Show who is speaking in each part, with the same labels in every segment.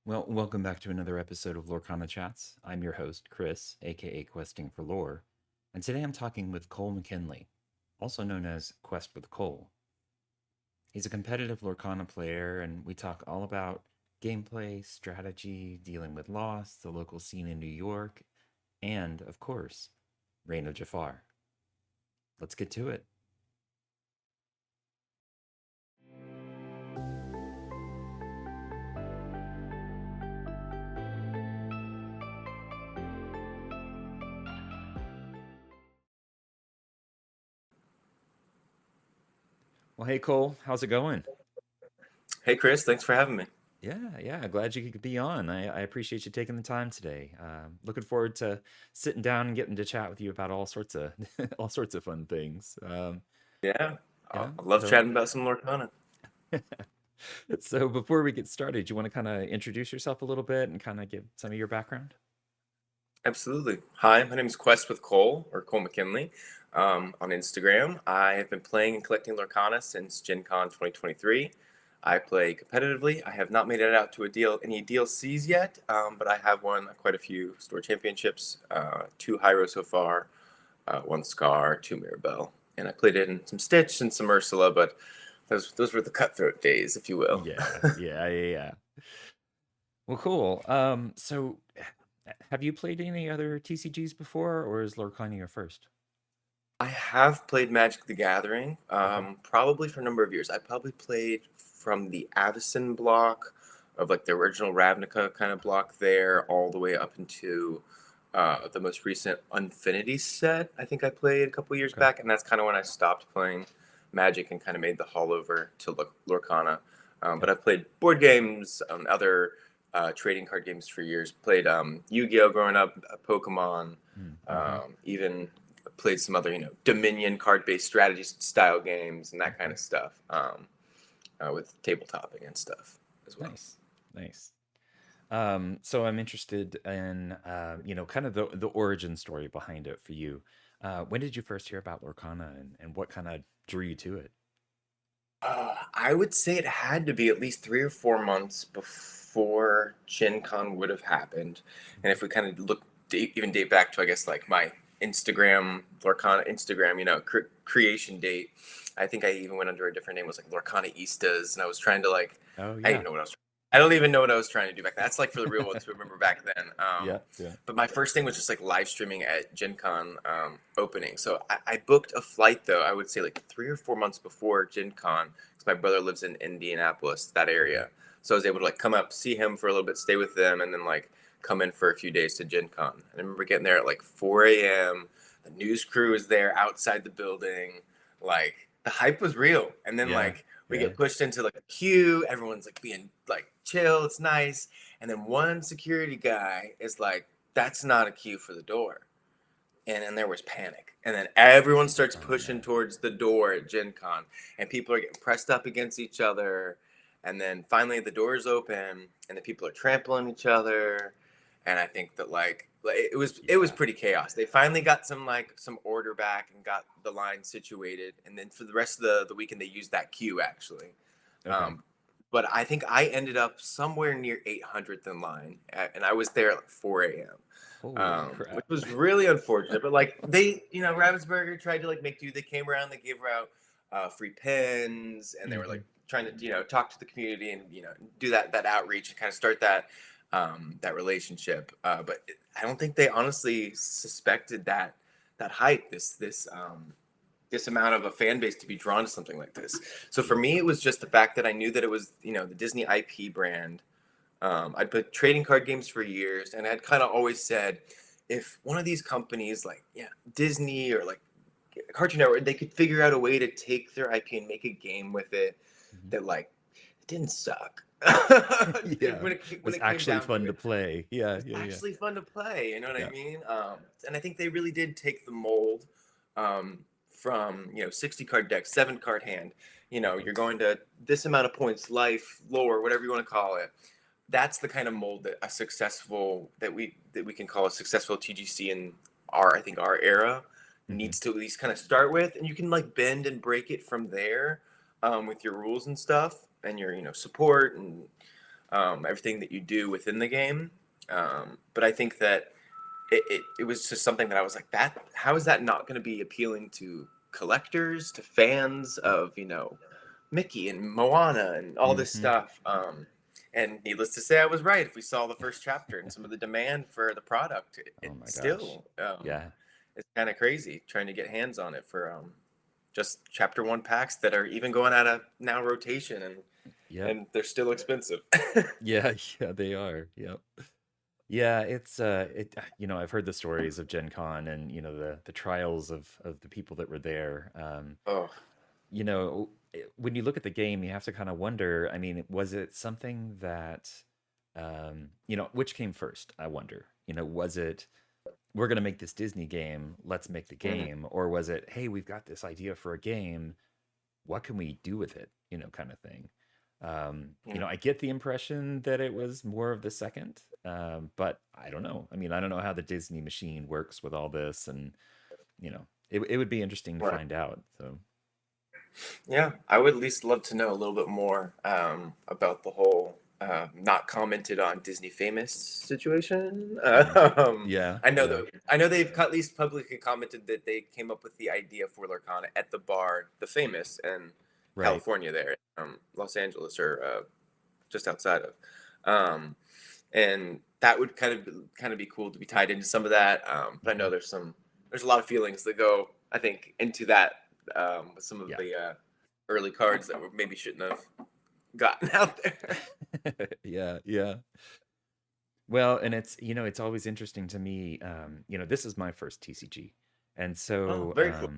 Speaker 1: Well, welcome back to another episode of LorcanaChats. I'm your host, Chris, aka Questing for Lore, and today I'm talking with Kole McKinley, also known as QuestWithKole. He's a competitive Lorcana player, and we talk all about gameplay, strategy, dealing with loss, the local scene in New York, and, of course, Reign of Jafar. Let's get to it. Well, hey, Cole, how's it going?
Speaker 2: Hey Chris, thanks for having me.
Speaker 1: Yeah. Glad you could be on. I appreciate you taking the time today. Looking forward to sitting down and getting to chat with you about all sorts of all sorts of fun things.
Speaker 2: Yeah, I
Speaker 1: Yeah.
Speaker 2: love chatting about some Lorcana.
Speaker 1: So before we get started, you want to kind of introduce yourself a little bit and kind of give some of your background?
Speaker 2: Absolutely. Hi, my name is Quest with Cole or Cole McKinley on Instagram. I have been playing and collecting Lorcana since Gen Con 2023. I play competitively. I have not made it out to any DLCs yet, but I have won quite a few store championships, two Hyro so far, one Scar, two Mirabelle, and I played in some Stitch and some Ursula, but those were the cutthroat days, if you will.
Speaker 1: Yeah. Well, cool. Have you played any other TCGs before, or is Lorcana your first?
Speaker 2: I have played Magic the Gathering,
Speaker 1: Okay.
Speaker 2: probably for a number of years. I probably played from the Avacyn block of like the original Ravnica kind of block there, all the way up into the most recent Infinity set. I think I played a couple years
Speaker 1: Okay.
Speaker 2: back, and that's kind of when I stopped playing Magic and kind of made the haul over to Lorcana. But
Speaker 1: Yep.
Speaker 2: I've played board games, other trading card games for years. Played Yu-Gi-Oh growing up, Pokemon,
Speaker 1: Mm-hmm.
Speaker 2: even played some other, Dominion card-based strategy style games and that kind
Speaker 1: Okay.
Speaker 2: of stuff, with tabletopping and stuff as well.
Speaker 1: Nice. Nice. So I'm interested in, kind of the origin story behind it for you. When did you first hear about Lorcana and what kind of drew you to it?
Speaker 2: I would say it had to be at least 3 or 4 months before Gen Con would have happened. And if we kind of even date back to, I guess, like my Instagram, Lorcana Instagram, creation date, I think I even went under a different name. It was like Lorcana Eastas. And I was trying to like,
Speaker 1: Oh
Speaker 2: I don't
Speaker 1: yeah.
Speaker 2: even know what I was, I don't even know what I was trying to do back then. That's like for the real ones who remember back then.
Speaker 1: Yeah.
Speaker 2: But my first thing was just like live streaming at Gen Con opening. So I booked a flight though, I would say like 3 or 4 months before Gen Con because my brother lives in Indianapolis, that
Speaker 1: Okay.
Speaker 2: area. So I was able to like come up, see him for a little bit, stay with them, and then like come in for a few days to Gen Con. And I remember getting there at like 4 a.m. The news crew was there outside the building. Like the hype was real. And then
Speaker 1: Yeah.
Speaker 2: like we
Speaker 1: Yeah.
Speaker 2: get pushed into like a queue. Everyone's like being like chill. It's nice. And then one security guy is like, "That's not a queue for the door." And then there was panic. And then everyone starts
Speaker 1: Oh
Speaker 2: pushing
Speaker 1: no.
Speaker 2: towards the door at Gen Con, and people are getting pressed up against each other. And then finally the doors open, and the people are trampling each other. And I think that like it was
Speaker 1: Yeah.
Speaker 2: pretty chaos. They finally got some order back and got the line situated. And then for the rest of the weekend, they used that queue actually.
Speaker 1: Okay.
Speaker 2: Um, but I think I ended up somewhere near 800th in line, and I was there at like 4 a.m.
Speaker 1: Holy
Speaker 2: Which
Speaker 1: crap.
Speaker 2: was really unfortunate. But like Ravensburger tried to like make do. They came around, they gave out free pens, and they were
Speaker 1: Hmm.
Speaker 2: like trying to talk to the community and do that outreach and kind of start that relationship. But I don't think they honestly suspected that hype, this amount of a fan base to be drawn to something like this. So for
Speaker 1: Yeah.
Speaker 2: me, it was just the fact that I knew that it was the Disney IP brand. I'd played trading card games for years, and I'd kind of always said, if one of these companies, like Disney or like Cartoon Network, they could figure out a way to take their IP and make a game with it
Speaker 1: Mhm.
Speaker 2: that like it didn't suck.
Speaker 1: Yeah.
Speaker 2: When
Speaker 1: Was
Speaker 2: it came
Speaker 1: actually
Speaker 2: down to
Speaker 1: fun to
Speaker 2: it,
Speaker 1: play. Yeah.
Speaker 2: it's
Speaker 1: Yeah.
Speaker 2: actually fun to play. You know what I
Speaker 1: Yeah.
Speaker 2: mean? And I think they really did take the mold from 60 card deck, 7 card hand.
Speaker 1: Hmm.
Speaker 2: You're going to this amount of points, life, lore, whatever you want to call it. That's the kind of mold that we can call a successful TGC in our era
Speaker 1: Hmm.
Speaker 2: needs to at least kind of start with, and you can like bend and break it from there with your rules and stuff and your support and everything that you do within the game. But I think that it was just something that I was like, that how is that not going to be appealing to collectors, to fans of, Mickey and Moana and all this
Speaker 1: Mm-hmm.
Speaker 2: stuff. And needless to say, I was right. If we saw the first chapter and some of the demand for the product,
Speaker 1: Oh
Speaker 2: it
Speaker 1: my gosh.
Speaker 2: still
Speaker 1: Yeah.
Speaker 2: it's kind of crazy trying to get hands on it for just chapter one packs that are even going out of now rotation,
Speaker 1: Yep.
Speaker 2: and they're still expensive.
Speaker 1: Yeah. Yeah, they are. Yep. Yeah, I've heard the stories of Gen Con and, the trials of the people that were there.
Speaker 2: Oh,
Speaker 1: When you look at the game, you have to kind of wonder, I mean, was it something that, which came first, I wonder? Was it, we're going to make this Disney game, let's make the
Speaker 2: mhm.
Speaker 1: game? Or was it, hey, we've got this idea for a game, what can we do with it? Kind of thing.
Speaker 2: Yeah.
Speaker 1: I get the impression that it was more of the second, but I don't know. I mean, I don't know how the Disney machine works with all this, and it would be interesting to
Speaker 2: Right.
Speaker 1: find out. So,
Speaker 2: Yeah, I would at least love to know a little bit more about the whole not commented on Disney famous situation.
Speaker 1: mm, yeah, yeah,
Speaker 2: I know they've at least publicly commented that they came up with the idea for Lorcana at the bar, the famous in
Speaker 1: right.
Speaker 2: California, there, Los Angeles, or just outside of, um, and that would kind of be cool to be tied into some of that. But I
Speaker 1: Hmm.
Speaker 2: know there's a lot of feelings that go, I think, into that, with some of
Speaker 1: Yeah.
Speaker 2: the early cards that maybe shouldn't have gotten out there.
Speaker 1: Yeah, yeah. Well, and it's always interesting to me. This is my first TCG, and
Speaker 2: Oh,
Speaker 1: so
Speaker 2: very cool.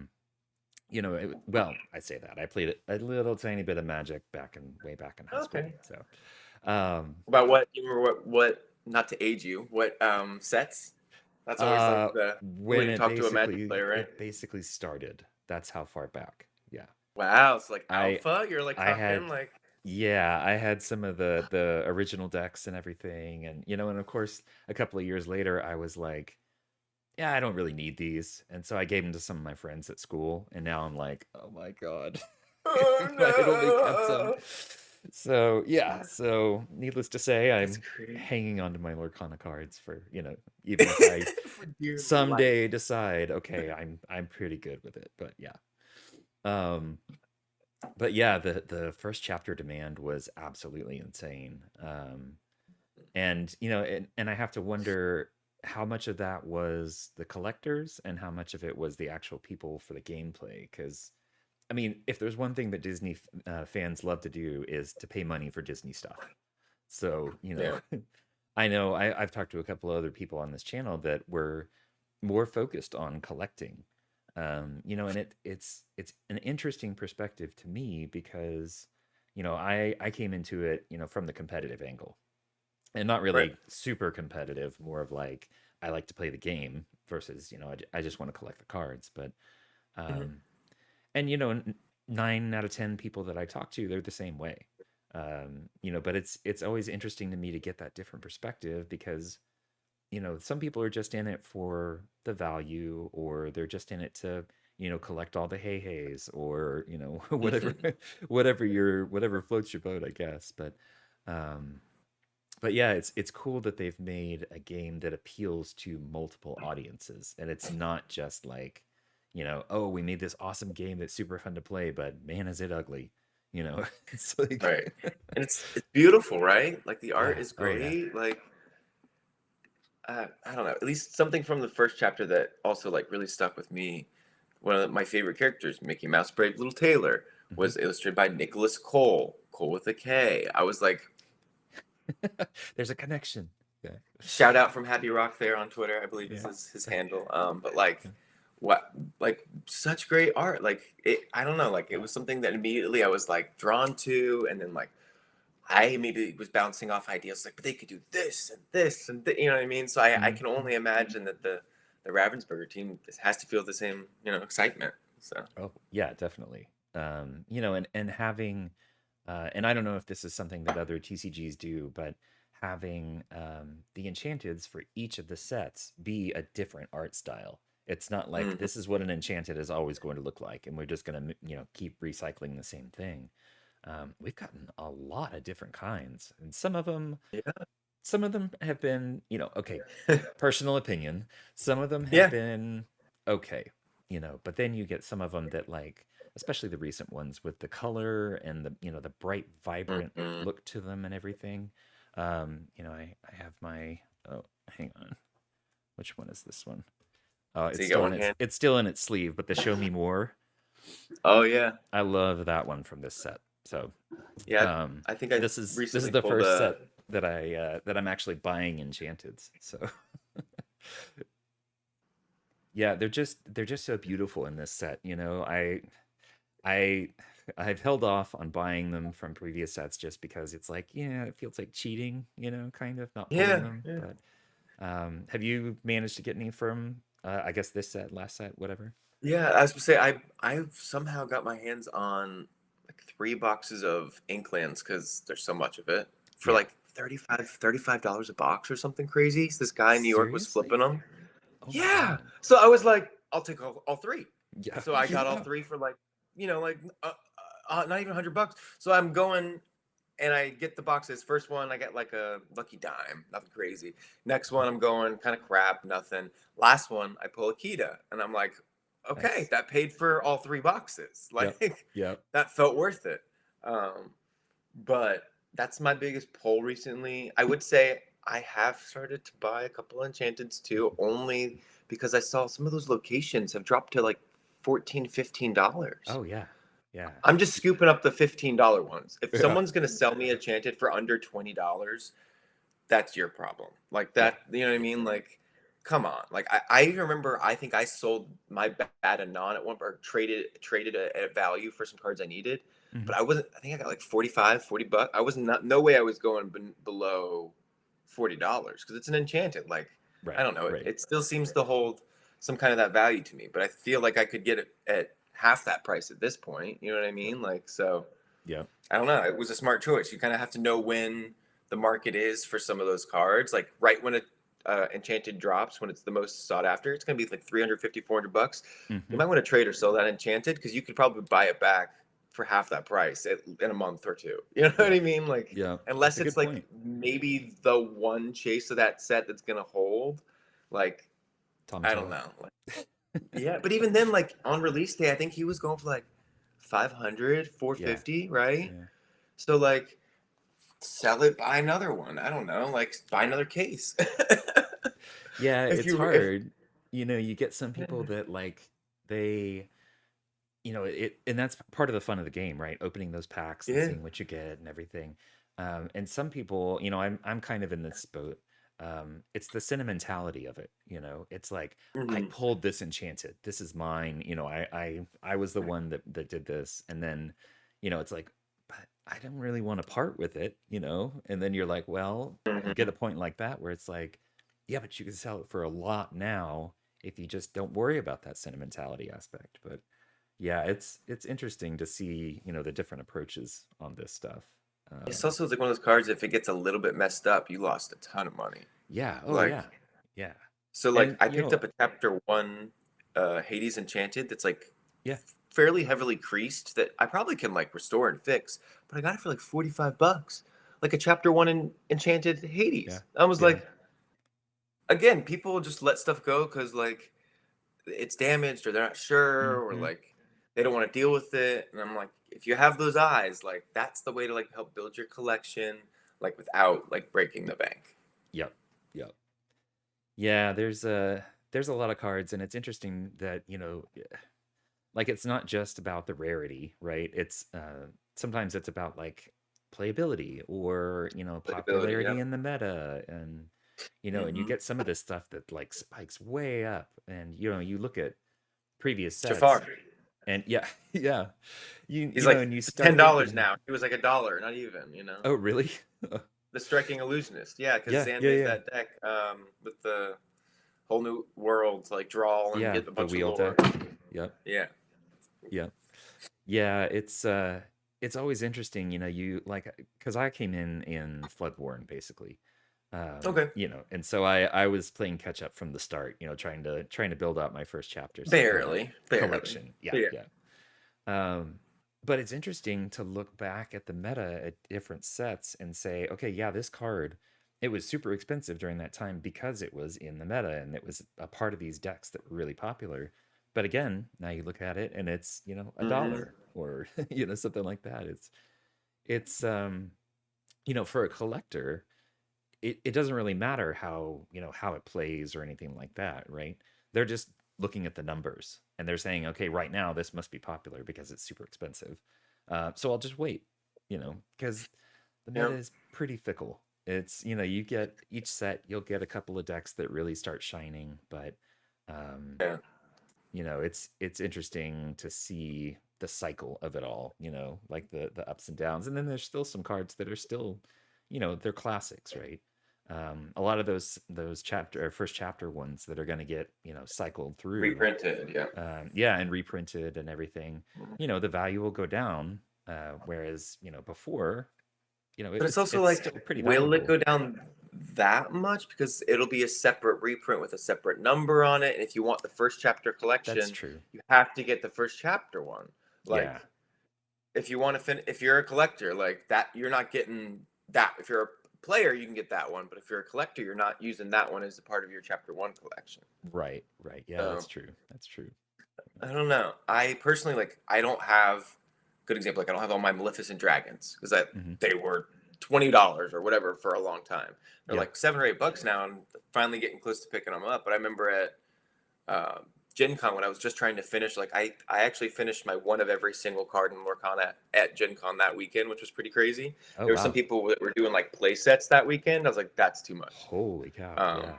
Speaker 1: well, I say that I played a little tiny bit of Magic way back in high school.
Speaker 2: Okay.
Speaker 1: So, um,
Speaker 2: About what you remember? What? Not to age you. What sets? That's always like the way
Speaker 1: when
Speaker 2: to talk to a Magic player, right?
Speaker 1: it basically started. That's how far back. Yeah.
Speaker 2: Wow. So like
Speaker 1: I
Speaker 2: alpha, you're like
Speaker 1: I
Speaker 2: talking
Speaker 1: had
Speaker 2: like.
Speaker 1: yeah, I had some of the original decks and everything, and and of course a couple of years later I was like, yeah, I don't really need these. And so I gave them to some of my friends at school, and now I'm like, oh my God,
Speaker 2: Oh
Speaker 1: if I had only kept them.
Speaker 2: no!
Speaker 1: So yeah, so needless to say,
Speaker 2: That's
Speaker 1: I'm
Speaker 2: crazy.
Speaker 1: hanging on to my Lorcana cards for, even if I
Speaker 2: For dear life.
Speaker 1: someday decide, okay, I'm pretty good with it. But yeah. Um, but yeah, the first chapter demand was absolutely insane. And and I have to wonder how much of that was the collectors and how much of it was the actual people for the gameplay. Because I mean, if there's one thing that Disney fans love to do is to pay money for Disney stuff. So
Speaker 2: Yeah.
Speaker 1: I know I've talked to a couple of other people on this channel that were more focused on collecting. And it's an interesting perspective to me because I came into it from the competitive angle, and not
Speaker 2: Right.
Speaker 1: really super competitive, more of like I like to play the game versus I just want to collect the cards. But
Speaker 2: Mhm.
Speaker 1: um and 9 out of 10 people that I talk to, they're the same way. But it's always interesting to me to get that different perspective because some people are just in it for the value, or they're just in it to collect all the hey hays, or whatever whatever floats your boat, I guess. Um but yeah, it's cool that they've made a game that appeals to multiple audiences, and it's not just like, oh, we made this awesome game that's super fun to play, but man, is it ugly. It's like,
Speaker 2: Right. And it's beautiful, right? Like the art
Speaker 1: yeah,
Speaker 2: is
Speaker 1: oh yeah,
Speaker 2: great. Like I don't know. At least something from the first chapter that also like really stuck with me. One of my favorite characters, Mickey Mouse, Brave Little Tailor,
Speaker 1: hmm
Speaker 2: was illustrated by Nicholas Cole, Cole with a K. I was like,
Speaker 1: there's a connection. Yeah,
Speaker 2: shout out from Happy Rock there on Twitter, I believe is
Speaker 1: yeah,
Speaker 2: his handle. But like, what, like such great art. Like it, I don't know. Like it
Speaker 1: yeah,
Speaker 2: was something that immediately I was like drawn to, and then like I immediately was bouncing off ideas like, but they could do this and this and you know what I mean. So I
Speaker 1: mm.
Speaker 2: can only imagine that the Ravensburger team has to feel the same excitement. So
Speaker 1: Oh yeah, definitely. And having and I don't know if this is something that other TCGs do, but having the enchanteds for each of the sets be a different art style. It's not like
Speaker 2: mhm.
Speaker 1: this is what an enchanted is always going to look like, and we're just going to keep recycling the same thing. we've gotten a lot of different kinds, and some of them have been, okay,
Speaker 2: Yeah.
Speaker 1: personal opinion. Some of them have
Speaker 2: Yeah.
Speaker 1: been okay, but then you get some of them that like, especially the recent ones with the color and the bright, vibrant
Speaker 2: Hmm.
Speaker 1: look to them and everything. I have my, oh, hang on. Which one is this one? Oh,
Speaker 2: So
Speaker 1: it's
Speaker 2: you got
Speaker 1: still in
Speaker 2: one
Speaker 1: its
Speaker 2: hand.
Speaker 1: it's still in its sleeve, but the Show Me More.
Speaker 2: Oh yeah.
Speaker 1: I love that one from this set. So,
Speaker 2: Yeah.
Speaker 1: um,
Speaker 2: I think I
Speaker 1: this is
Speaker 2: recently
Speaker 1: the
Speaker 2: pulled
Speaker 1: first
Speaker 2: a.
Speaker 1: set that I'm actually buying enchanted. So, yeah, they're just so beautiful in this set. I I've held off on buying them from previous sets just because it's like, yeah, it feels like cheating, kind of not pulling
Speaker 2: Yeah.
Speaker 1: them.
Speaker 2: Yeah.
Speaker 1: But have you managed to get any from I guess this set, last set, whatever?
Speaker 2: Yeah. I was gonna say I've somehow got my hands on like 3 boxes of Inklands because there's so much of it for
Speaker 1: Yeah.
Speaker 2: like $35 a box or something crazy. So this guy in New York was
Speaker 1: Seriously?
Speaker 2: flipping them.
Speaker 1: Oh my
Speaker 2: Yeah.
Speaker 1: God.
Speaker 2: So I was like, I'll take all three.
Speaker 1: Yeah.
Speaker 2: So I got all
Speaker 1: Yeah.
Speaker 2: three for like, like not even $100. So I'm going and I get the boxes. First one, I get like a lucky dime, nothing crazy. Next one, I'm going kind of crap, nothing. Last one, I pull a Kita, and I'm like, okay,
Speaker 1: Nice.
Speaker 2: that paid for all 3 boxes.
Speaker 1: Yep.
Speaker 2: Like
Speaker 1: Yep.
Speaker 2: that felt worth it. Um, but that's my biggest pull recently. I would say I have started to buy a couple enchanteds too, only because I saw some of those locations have dropped to like $14, $15.
Speaker 1: Oh yeah. Yeah.
Speaker 2: I'm just scooping up the $15 ones. If
Speaker 1: Yeah.
Speaker 2: someone's gonna sell me Enchanted for under $20, that's your problem. Like
Speaker 1: Yeah.
Speaker 2: that, you know what I mean? Like, come on. Like I even remember I think I sold my bad Anon at one or traded at value for some cards I needed.
Speaker 1: Mhm.
Speaker 2: But I think I got like 45, $40. I was not no way I was going below $40 because it's an enchanted. Like, I
Speaker 1: Right.
Speaker 2: don't know. It,
Speaker 1: Right.
Speaker 2: it still seems to hold some kind of that value to me, but I feel like I could get it at half that price at this point. You know what I
Speaker 1: Yep.
Speaker 2: mean? Like, so
Speaker 1: Yep.
Speaker 2: I don't know. It was a smart choice. You kind of have to know when the market is for some of those cards. Like right when enchanted drops, when it's the most sought after, it's going to be like 350, $400. You
Speaker 1: Hmm.
Speaker 2: might want to trade or sell that enchanted because you could probably buy it back for half that price in a month or two. You know what
Speaker 1: Yeah.
Speaker 2: I mean? Like,
Speaker 1: Yeah. That's
Speaker 2: unless
Speaker 1: a
Speaker 2: it's
Speaker 1: good
Speaker 2: like
Speaker 1: point.
Speaker 2: maybe the one chase of that set that's going to hold. Like, I don't
Speaker 1: Tomato.
Speaker 2: know. Like, yeah, but even then, like on release day, I think he was going for like 500, four
Speaker 1: Yeah.
Speaker 2: fifty, right?
Speaker 1: Yeah.
Speaker 2: So like sell it, buy another one. I don't know, like buy another case.
Speaker 1: Yeah,
Speaker 2: if
Speaker 1: it's
Speaker 2: you if
Speaker 1: hard. You get some people that like they, and that's part of the fun of the game, right? Opening those packs and
Speaker 2: yeah.
Speaker 1: seeing what you get and everything. And some people, I'm kind of in this boat. It's the sentimentality of it, It's like I
Speaker 2: Hmm.
Speaker 1: pulled this enchanted. This is mine. I was the one that did this, and then, it's like, but I don't really want to part with it, And then you're like, well, you get
Speaker 2: Hmm.
Speaker 1: a point like that where it's like, yeah, but you can sell it for a lot now if you just don't worry about that sentimentality aspect. But yeah, it's interesting to see, the different approaches on this stuff.
Speaker 2: It's
Speaker 1: Um,
Speaker 2: also like one of those cards. If it gets a little bit messed up, you lost a ton of money.
Speaker 1: yeah, oh
Speaker 2: Like
Speaker 1: yeah, yeah,
Speaker 2: so, like
Speaker 1: and
Speaker 2: I picked up a chapter one, Hades Enchanted. That's like
Speaker 1: yeah,
Speaker 2: fairly heavily creased. That I probably can like restore and fix. But I got it for like $45, like a chapter one in Enchanted
Speaker 1: yeah,
Speaker 2: Hades. I was
Speaker 1: yeah,
Speaker 2: like, again, people just let stuff go because like it's damaged or they're not sure or
Speaker 1: hmm,
Speaker 2: like they don't want to deal with it. And I'm like, if you have those eyes, like that's the way to like help build your collection, like without like breaking the bank.
Speaker 1: yep, yep, yeah. There's a lot of cards, and it's interesting that like it's not just about the rarity, right? It's sometimes it's about like playability or
Speaker 2: Playability,
Speaker 1: popularity
Speaker 2: yep.
Speaker 1: in the meta, and and you
Speaker 2: Hmm.
Speaker 1: get some of this stuff that like spikes way up, and you look at previous sets,
Speaker 2: Jafar,
Speaker 1: and yeah, yeah, you
Speaker 2: he's
Speaker 1: you know,
Speaker 2: like
Speaker 1: and you
Speaker 2: ten
Speaker 1: start
Speaker 2: dollars
Speaker 1: thinking,
Speaker 2: now. He was like $1, not even.
Speaker 1: oh really?
Speaker 2: The Striking Illusionist, yeah, because
Speaker 1: Yeah,
Speaker 2: Zan
Speaker 1: yeah,
Speaker 2: made
Speaker 1: yeah,
Speaker 2: that deck with the whole new world, like draw and
Speaker 1: yeah.
Speaker 2: get a
Speaker 1: The
Speaker 2: bunch of
Speaker 1: wheel
Speaker 2: lore.
Speaker 1: deck. Yep,
Speaker 2: Yeah.
Speaker 1: yep. Yeah, it's always interesting, you like because I came in Floodborne basically.
Speaker 2: Okay.
Speaker 1: And so I was playing catch up from the start, trying to build out my first chapters
Speaker 2: Barely, barely.
Speaker 1: collection. Yeah,
Speaker 2: But yeah.
Speaker 1: yeah. Um but it's interesting to look back at the meta at different sets and say, okay, yeah, this card, it was super expensive during that time because it was in the meta and it was a part of these decks that were really popular. But again, now you look at it and it's, a
Speaker 2: Hmm.
Speaker 1: dollar or, something like that. It's for a collector, it doesn't really matter how it plays or anything like that, right? They're just looking at the numbers and they're saying, okay, right now this must be popular because it's super expensive. So I'll just wait, because the
Speaker 2: Yeah.
Speaker 1: meta is pretty fickle. It's, you get each set, you'll get a couple of decks that really start shining, but um,
Speaker 2: Yeah.
Speaker 1: it's interesting to see the cycle of it all, like the ups and downs. And then there's still some cards that are still, they're classics, right? A lot of those chapter or first chapter ones that are going to get, cycled through,
Speaker 2: Reprinted. Yeah.
Speaker 1: yeah, and reprinted and everything,
Speaker 2: Mhm.
Speaker 1: the value will go down, whereas, before,
Speaker 2: But it's
Speaker 1: it's
Speaker 2: also
Speaker 1: it's
Speaker 2: like,
Speaker 1: still pretty
Speaker 2: will it
Speaker 1: valuable.
Speaker 2: go down that much? Because it'll be a separate reprint with a separate number on it. And if you want the first chapter
Speaker 1: That's
Speaker 2: collection,
Speaker 1: true.
Speaker 2: you have to get the first chapter one.
Speaker 1: Yeah.
Speaker 2: Like, if you want to if you're a collector, like that, you're not getting that. If you're a player, you can get that one. But if you're a collector, you're not using that one as a part of your chapter one collection.
Speaker 1: Right, right. Yeah, that's
Speaker 2: So
Speaker 1: true. That's true.
Speaker 2: I don't know. I personally like. I don't have good example. Like I don't have all my Maleficent dragons because
Speaker 1: Hmm.
Speaker 2: they were $20 or whatever for a long time. They're
Speaker 1: Yep.
Speaker 2: like $7 or $8 now, and finally getting close to picking them up. But I remember at uh, Gen Con when I was just trying to finish. Like I actually finished my one of every single card in Lorcana at Gen Con that weekend, which was pretty crazy.
Speaker 1: Oh
Speaker 2: There were some
Speaker 1: wow.
Speaker 2: people that were doing like play sets that weekend. I was like, that's too much.
Speaker 1: Holy cow.
Speaker 2: Um,
Speaker 1: Yeah.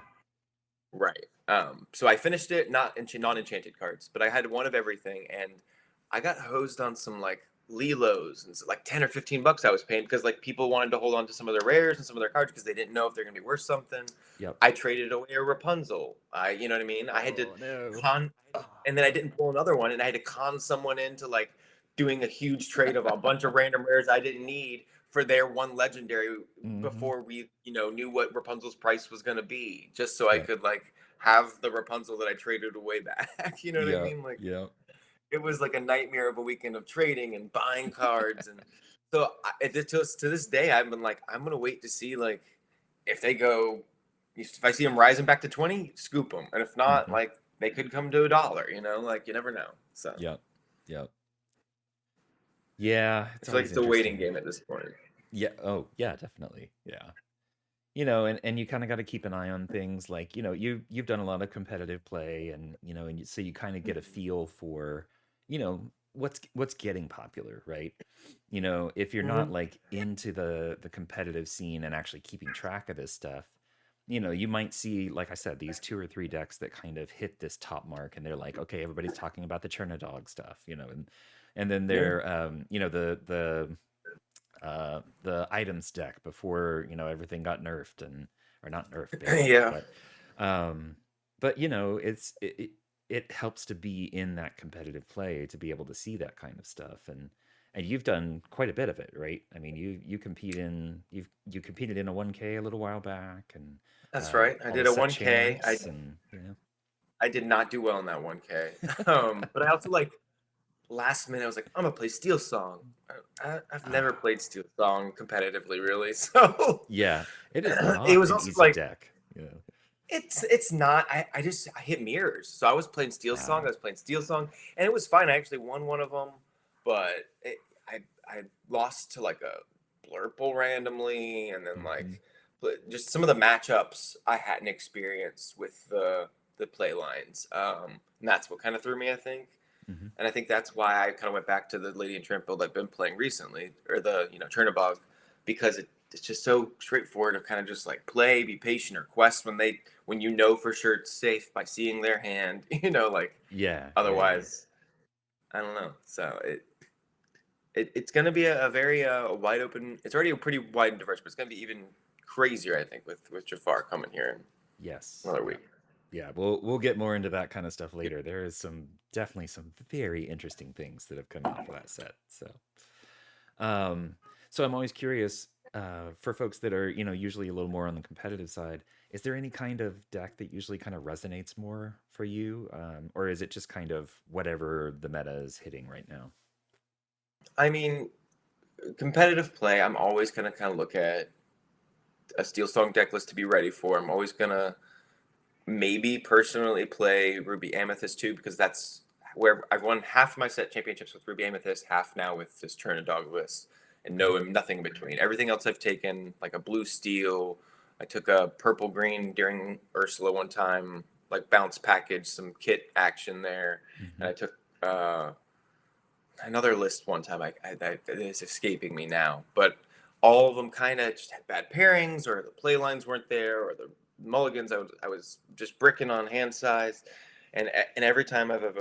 Speaker 2: Right. So I finished it, not non-enchanted cards, but I had one of everything, and I got hosed on some like Lilos and like $10 or $15 I was paying because like people wanted to hold on to some of their rares and some of their cards because they didn't know if they're gonna be worth something.
Speaker 1: Yep.
Speaker 2: I traded away a Rapunzel. You know what I mean? I had to
Speaker 1: Oh no.
Speaker 2: con,
Speaker 1: Oh.
Speaker 2: and then I didn't pull another one, and I had to con someone into like doing a huge trade of a bunch of random rares I didn't need for their one legendary
Speaker 1: Hmm.
Speaker 2: before we knew what Rapunzel's price was going to be, just so I
Speaker 1: Yep.
Speaker 2: could like have the Rapunzel that I traded away back. You know what I
Speaker 1: Yep.
Speaker 2: mean? Like
Speaker 1: Yep.
Speaker 2: it was like a nightmare of a weekend of trading and buying cards. And so to this day I've been like, I'm gonna wait to see like if they go, if I see them rising back to 20, scoop them, and if not,
Speaker 1: Hmm.
Speaker 2: like they could come to $1. Like you never know. So
Speaker 1: Yep. Yep. Yeah,
Speaker 2: I
Speaker 1: it's
Speaker 2: feel like
Speaker 1: always
Speaker 2: it's a waiting
Speaker 1: interesting.
Speaker 2: game at this point.
Speaker 1: Yeah. Oh, yeah, definitely. Yeah. And you kind of got to keep an eye on things like, you've done a lot of competitive play and, so you kind of get a feel for, what's getting popular, right? If you're not
Speaker 2: Mm-hmm.
Speaker 1: like into the competitive scene and actually keeping track of this stuff, you might see, like I said, these two or three decks that kind of hit this top mark and they're like, okay, everybody's talking about the Chernodog stuff, and then
Speaker 2: Yeah.
Speaker 1: they're, the items deck before everything got nerfed and or not nerfed banned,
Speaker 2: Yeah.
Speaker 1: um but it helps to be in that competitive play to be able to see that kind of stuff, and you've done quite a bit of it, right? I mean, you competed in a 1K a little while back, and
Speaker 2: That's right. I
Speaker 1: all the
Speaker 2: did a
Speaker 1: set
Speaker 2: 1K.
Speaker 1: champs, and
Speaker 2: I did not do well in that 1K. But I also like last minute I was like, I'm gonna play Steel Song. I've never
Speaker 1: ah,
Speaker 2: played Steel Song competitively, really. So
Speaker 1: yeah, it is
Speaker 2: it
Speaker 1: not
Speaker 2: was
Speaker 1: an
Speaker 2: also
Speaker 1: easy
Speaker 2: like
Speaker 1: deck,
Speaker 2: it's not. I hit mirrors. So I was playing Steel Song. I
Speaker 1: ah,
Speaker 2: was playing Steel Song, and it was fine. I actually won one of them, but I lost to like a Blurple randomly, and then
Speaker 1: mhm,
Speaker 2: like just some of the matchups I hadn't experienced with the play lines. And that's what kind of threw me, I think.
Speaker 1: mhm.
Speaker 2: And I think that's why I kind of went back to the Lady and Tramp build I've been playing recently, or the Chernobog, because it's just so straightforward to kind of just like play, be patient, or quest when you know for sure it's safe by seeing their hand. Like
Speaker 1: Yeah, yeah, yeah.
Speaker 2: otherwise, I don't know. So it's going to be a very wide open. It's already a pretty wide and diverse, but it's going to be even crazier, I think, with Jafar coming here in
Speaker 1: Yes.
Speaker 2: another
Speaker 1: Yeah.
Speaker 2: week.
Speaker 1: Yeah. We'll get more into that kind of stuff later. There is definitely some very interesting things that have come out for that set. Um, so I'm always curious, for folks that are, usually a little more on the competitive side, is there any kind of deck that usually kind of resonates more for you? Or is it just kind of whatever the meta is hitting right now?
Speaker 2: I mean, competitive play, I'm always gonna kind of look at a Steel Song deck list to be ready for. I'm always gonna maybe personally play Ruby Amethyst too, because that's where I've won half my set championships with Ruby Amethyst, half now with this Turn a Dog list, and nothing in between. Everything else I've taken, like a blue steel. I took a purple green during Ursula one time, like bounce package, some kit action there, and
Speaker 1: Hmm.
Speaker 2: I took another list one time. That is escaping me now, but all of them kind of just had bad pairings, or the play lines weren't there, or the mulligans I was just bricking on hand size, and every time I've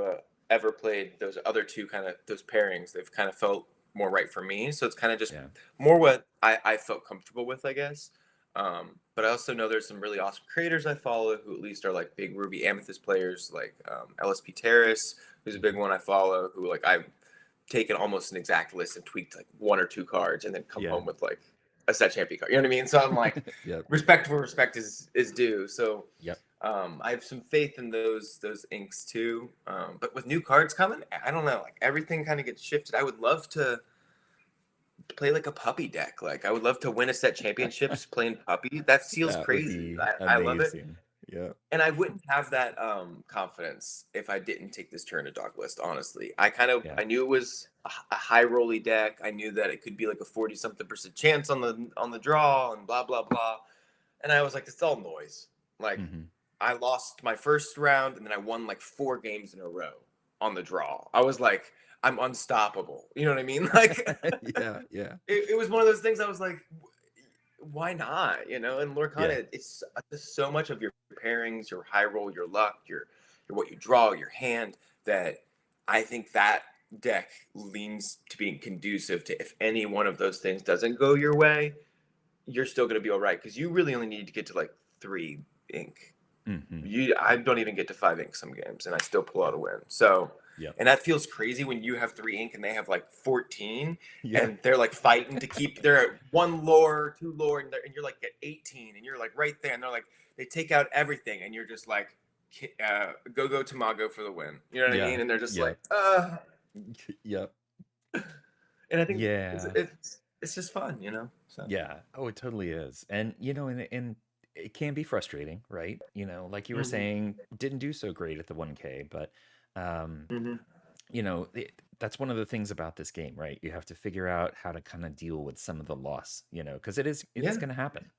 Speaker 2: ever played those other two kind of those pairings, they've kind of felt more right for me. So it's kind of just
Speaker 1: Yeah.
Speaker 2: more what I felt comfortable with, I guess. But I also know there's some really awesome creators I follow who at least are like big Ruby Amethyst players, like LSP Terrace, who's a big
Speaker 1: Hmm.
Speaker 2: one I follow, who like I taken almost an exact list and tweaked like one or two cards and then come
Speaker 1: Yeah.
Speaker 2: home with like a set champion card. You know what I mean? So I'm like,
Speaker 1: Yep.
Speaker 2: respect where respect is due. So
Speaker 1: Yep.
Speaker 2: I have some faith in those inks too. But with new cards coming, I don't know. Like everything kind of gets shifted. I would love to play like a puppy deck. Like I would love to win a set championships playing puppy. That feels
Speaker 1: That would
Speaker 2: crazy.
Speaker 1: be
Speaker 2: I love it.
Speaker 1: amazing. Yep.
Speaker 2: And I wouldn't have that confidence if I didn't take this turn to dog list. Honestly, I
Speaker 1: Yeah.
Speaker 2: knew it was a high rolly deck. I knew that it could be like a 40-something% chance on the draw and blah blah blah. And I was like, it's all noise. Like
Speaker 1: Hmm.
Speaker 2: I lost my first round and then I won like 4 games in a row on the draw. I was like, I'm unstoppable. You know what I mean? Like
Speaker 1: Yeah. Yeah.
Speaker 2: it was one of those things. I was like, why not? You know, and
Speaker 1: Yeah.
Speaker 2: Lorcana, it's just so much of your pairings, your high roll, your luck, your what you draw, your hand, that I think that deck leans to being conducive to if any one of those things doesn't go your way, you're still going to be all right because you really only need to get to like 3 ink.
Speaker 1: Hmm.
Speaker 2: I don't even get to 5 ink some games, and I still pull
Speaker 1: Yeah.
Speaker 2: out a win. So,
Speaker 1: Yep.
Speaker 2: and that feels crazy when you have 3 ink and they have like 14,
Speaker 1: Yeah.
Speaker 2: and they're like fighting to keep. They're at 1 lore, 2 lore, and you're like at 18, and you're like right there, and they're like they take out everything, and you're just like, go Tamago for the win. You know what I
Speaker 1: Yeah.
Speaker 2: mean? And they're just like,
Speaker 1: Yep.
Speaker 2: uh.
Speaker 1: Yep.
Speaker 2: And I think
Speaker 1: Yeah.
Speaker 2: it's just fun, you know. So.
Speaker 1: Yeah. Oh, it totally is. And and it can be frustrating, right? Like you were
Speaker 2: Hmm.
Speaker 1: saying, didn't do so great at the 1K, but um,
Speaker 2: Hmm.
Speaker 1: that's one of the things about this game, right? You have to figure out how to kind of deal with some of the loss, because it is
Speaker 2: Yeah,
Speaker 1: going to happen.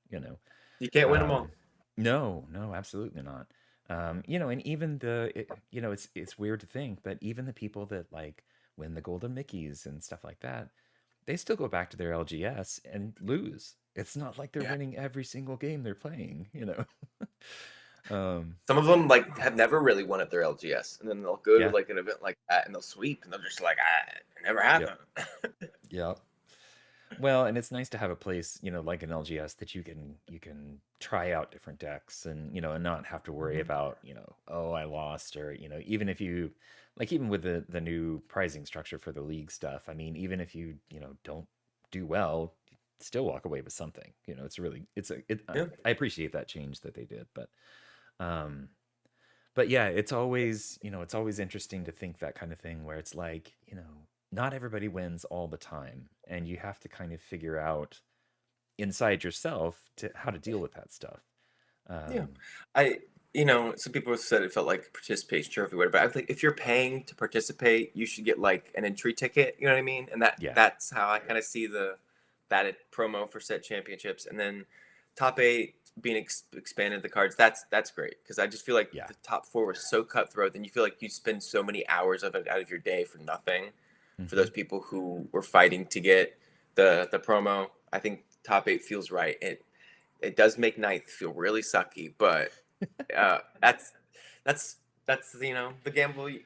Speaker 2: you can't win them all.
Speaker 1: Um, no, no, absolutely not. And even it's weird to think, but even the people that like win the golden Mickeys and stuff like that, they still go back to their LGS and lose. It's not like they're
Speaker 2: Yeah.
Speaker 1: winning every single game they're playing. Um,
Speaker 2: Some of them like have never really won at their LGS, and then they'll go to
Speaker 1: yeah,
Speaker 2: like an event like that, and they'll sweep, and they're just like, it never
Speaker 1: yep,
Speaker 2: happened.
Speaker 1: yep. Well, and it's nice to have a place, like an LGS that you can try out different decks and not have to worry
Speaker 2: Mhm.
Speaker 1: about, oh, I lost or, even if you like even with the new pricing structure for the league stuff, I mean, even if you don't do well, you still walk away with something. It's really it's a it
Speaker 2: Yeah,
Speaker 1: I appreciate that change that they did, um but yeah, it's always interesting to think that kind of thing where it's like, not everybody wins all the time, and you have to kind of figure out inside yourself to how to deal with that stuff.
Speaker 2: yeah.
Speaker 1: Um,
Speaker 2: Some people have said it felt like a participation trophy, whatever. But I think if you're paying to participate, you should get like an entry ticket. You know what I mean? And
Speaker 1: yeah,
Speaker 2: that's how I kind of see promo for set championships, and then top 8 being expanded the cards. That's great because I just feel like
Speaker 1: yeah,
Speaker 2: the top 4 was so cutthroat. Then you feel like you spend so many hours of it out of your day for nothing. For
Speaker 1: hmm,
Speaker 2: those people who were fighting to get the promo, I think top 8 feels right. It does make ninth feel really sucky, but uh, that's that's that's the gamble you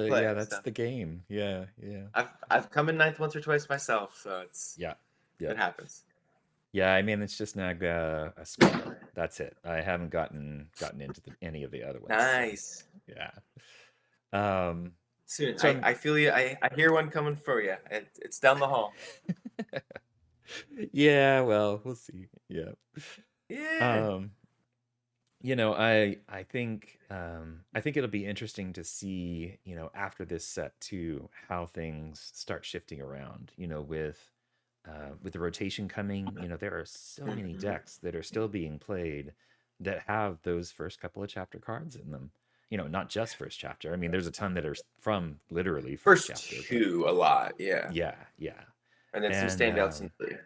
Speaker 2: play.
Speaker 1: that's
Speaker 2: So
Speaker 1: the game. Yeah, yeah,
Speaker 2: I've come in ninth once or twice myself, so
Speaker 1: yeah, yeah,
Speaker 2: it happens.
Speaker 1: yeah. I mean, it's just nag a scrubber. That's it. I haven't gotten into any of the other ones. So
Speaker 2: Nice.
Speaker 1: yeah. Um,
Speaker 2: Soon,
Speaker 1: so I'm
Speaker 2: I feel you. I hear one coming for you. It's down the hall.
Speaker 1: yeah. Well, we'll see. Yeah.
Speaker 2: Yeah.
Speaker 1: Um, I think it'll be interesting to see, after this set too, how things start shifting around, with the rotation coming, there are so many
Speaker 2: Mhm.
Speaker 1: decks that are still being played that have those first couple of chapter cards in them. Not just first chapter. I mean, there's a ton that are from literally first
Speaker 2: First
Speaker 1: chapter, but
Speaker 2: two a lot, yeah,
Speaker 1: yeah, yeah.
Speaker 2: and then some
Speaker 1: And
Speaker 2: standouts in three.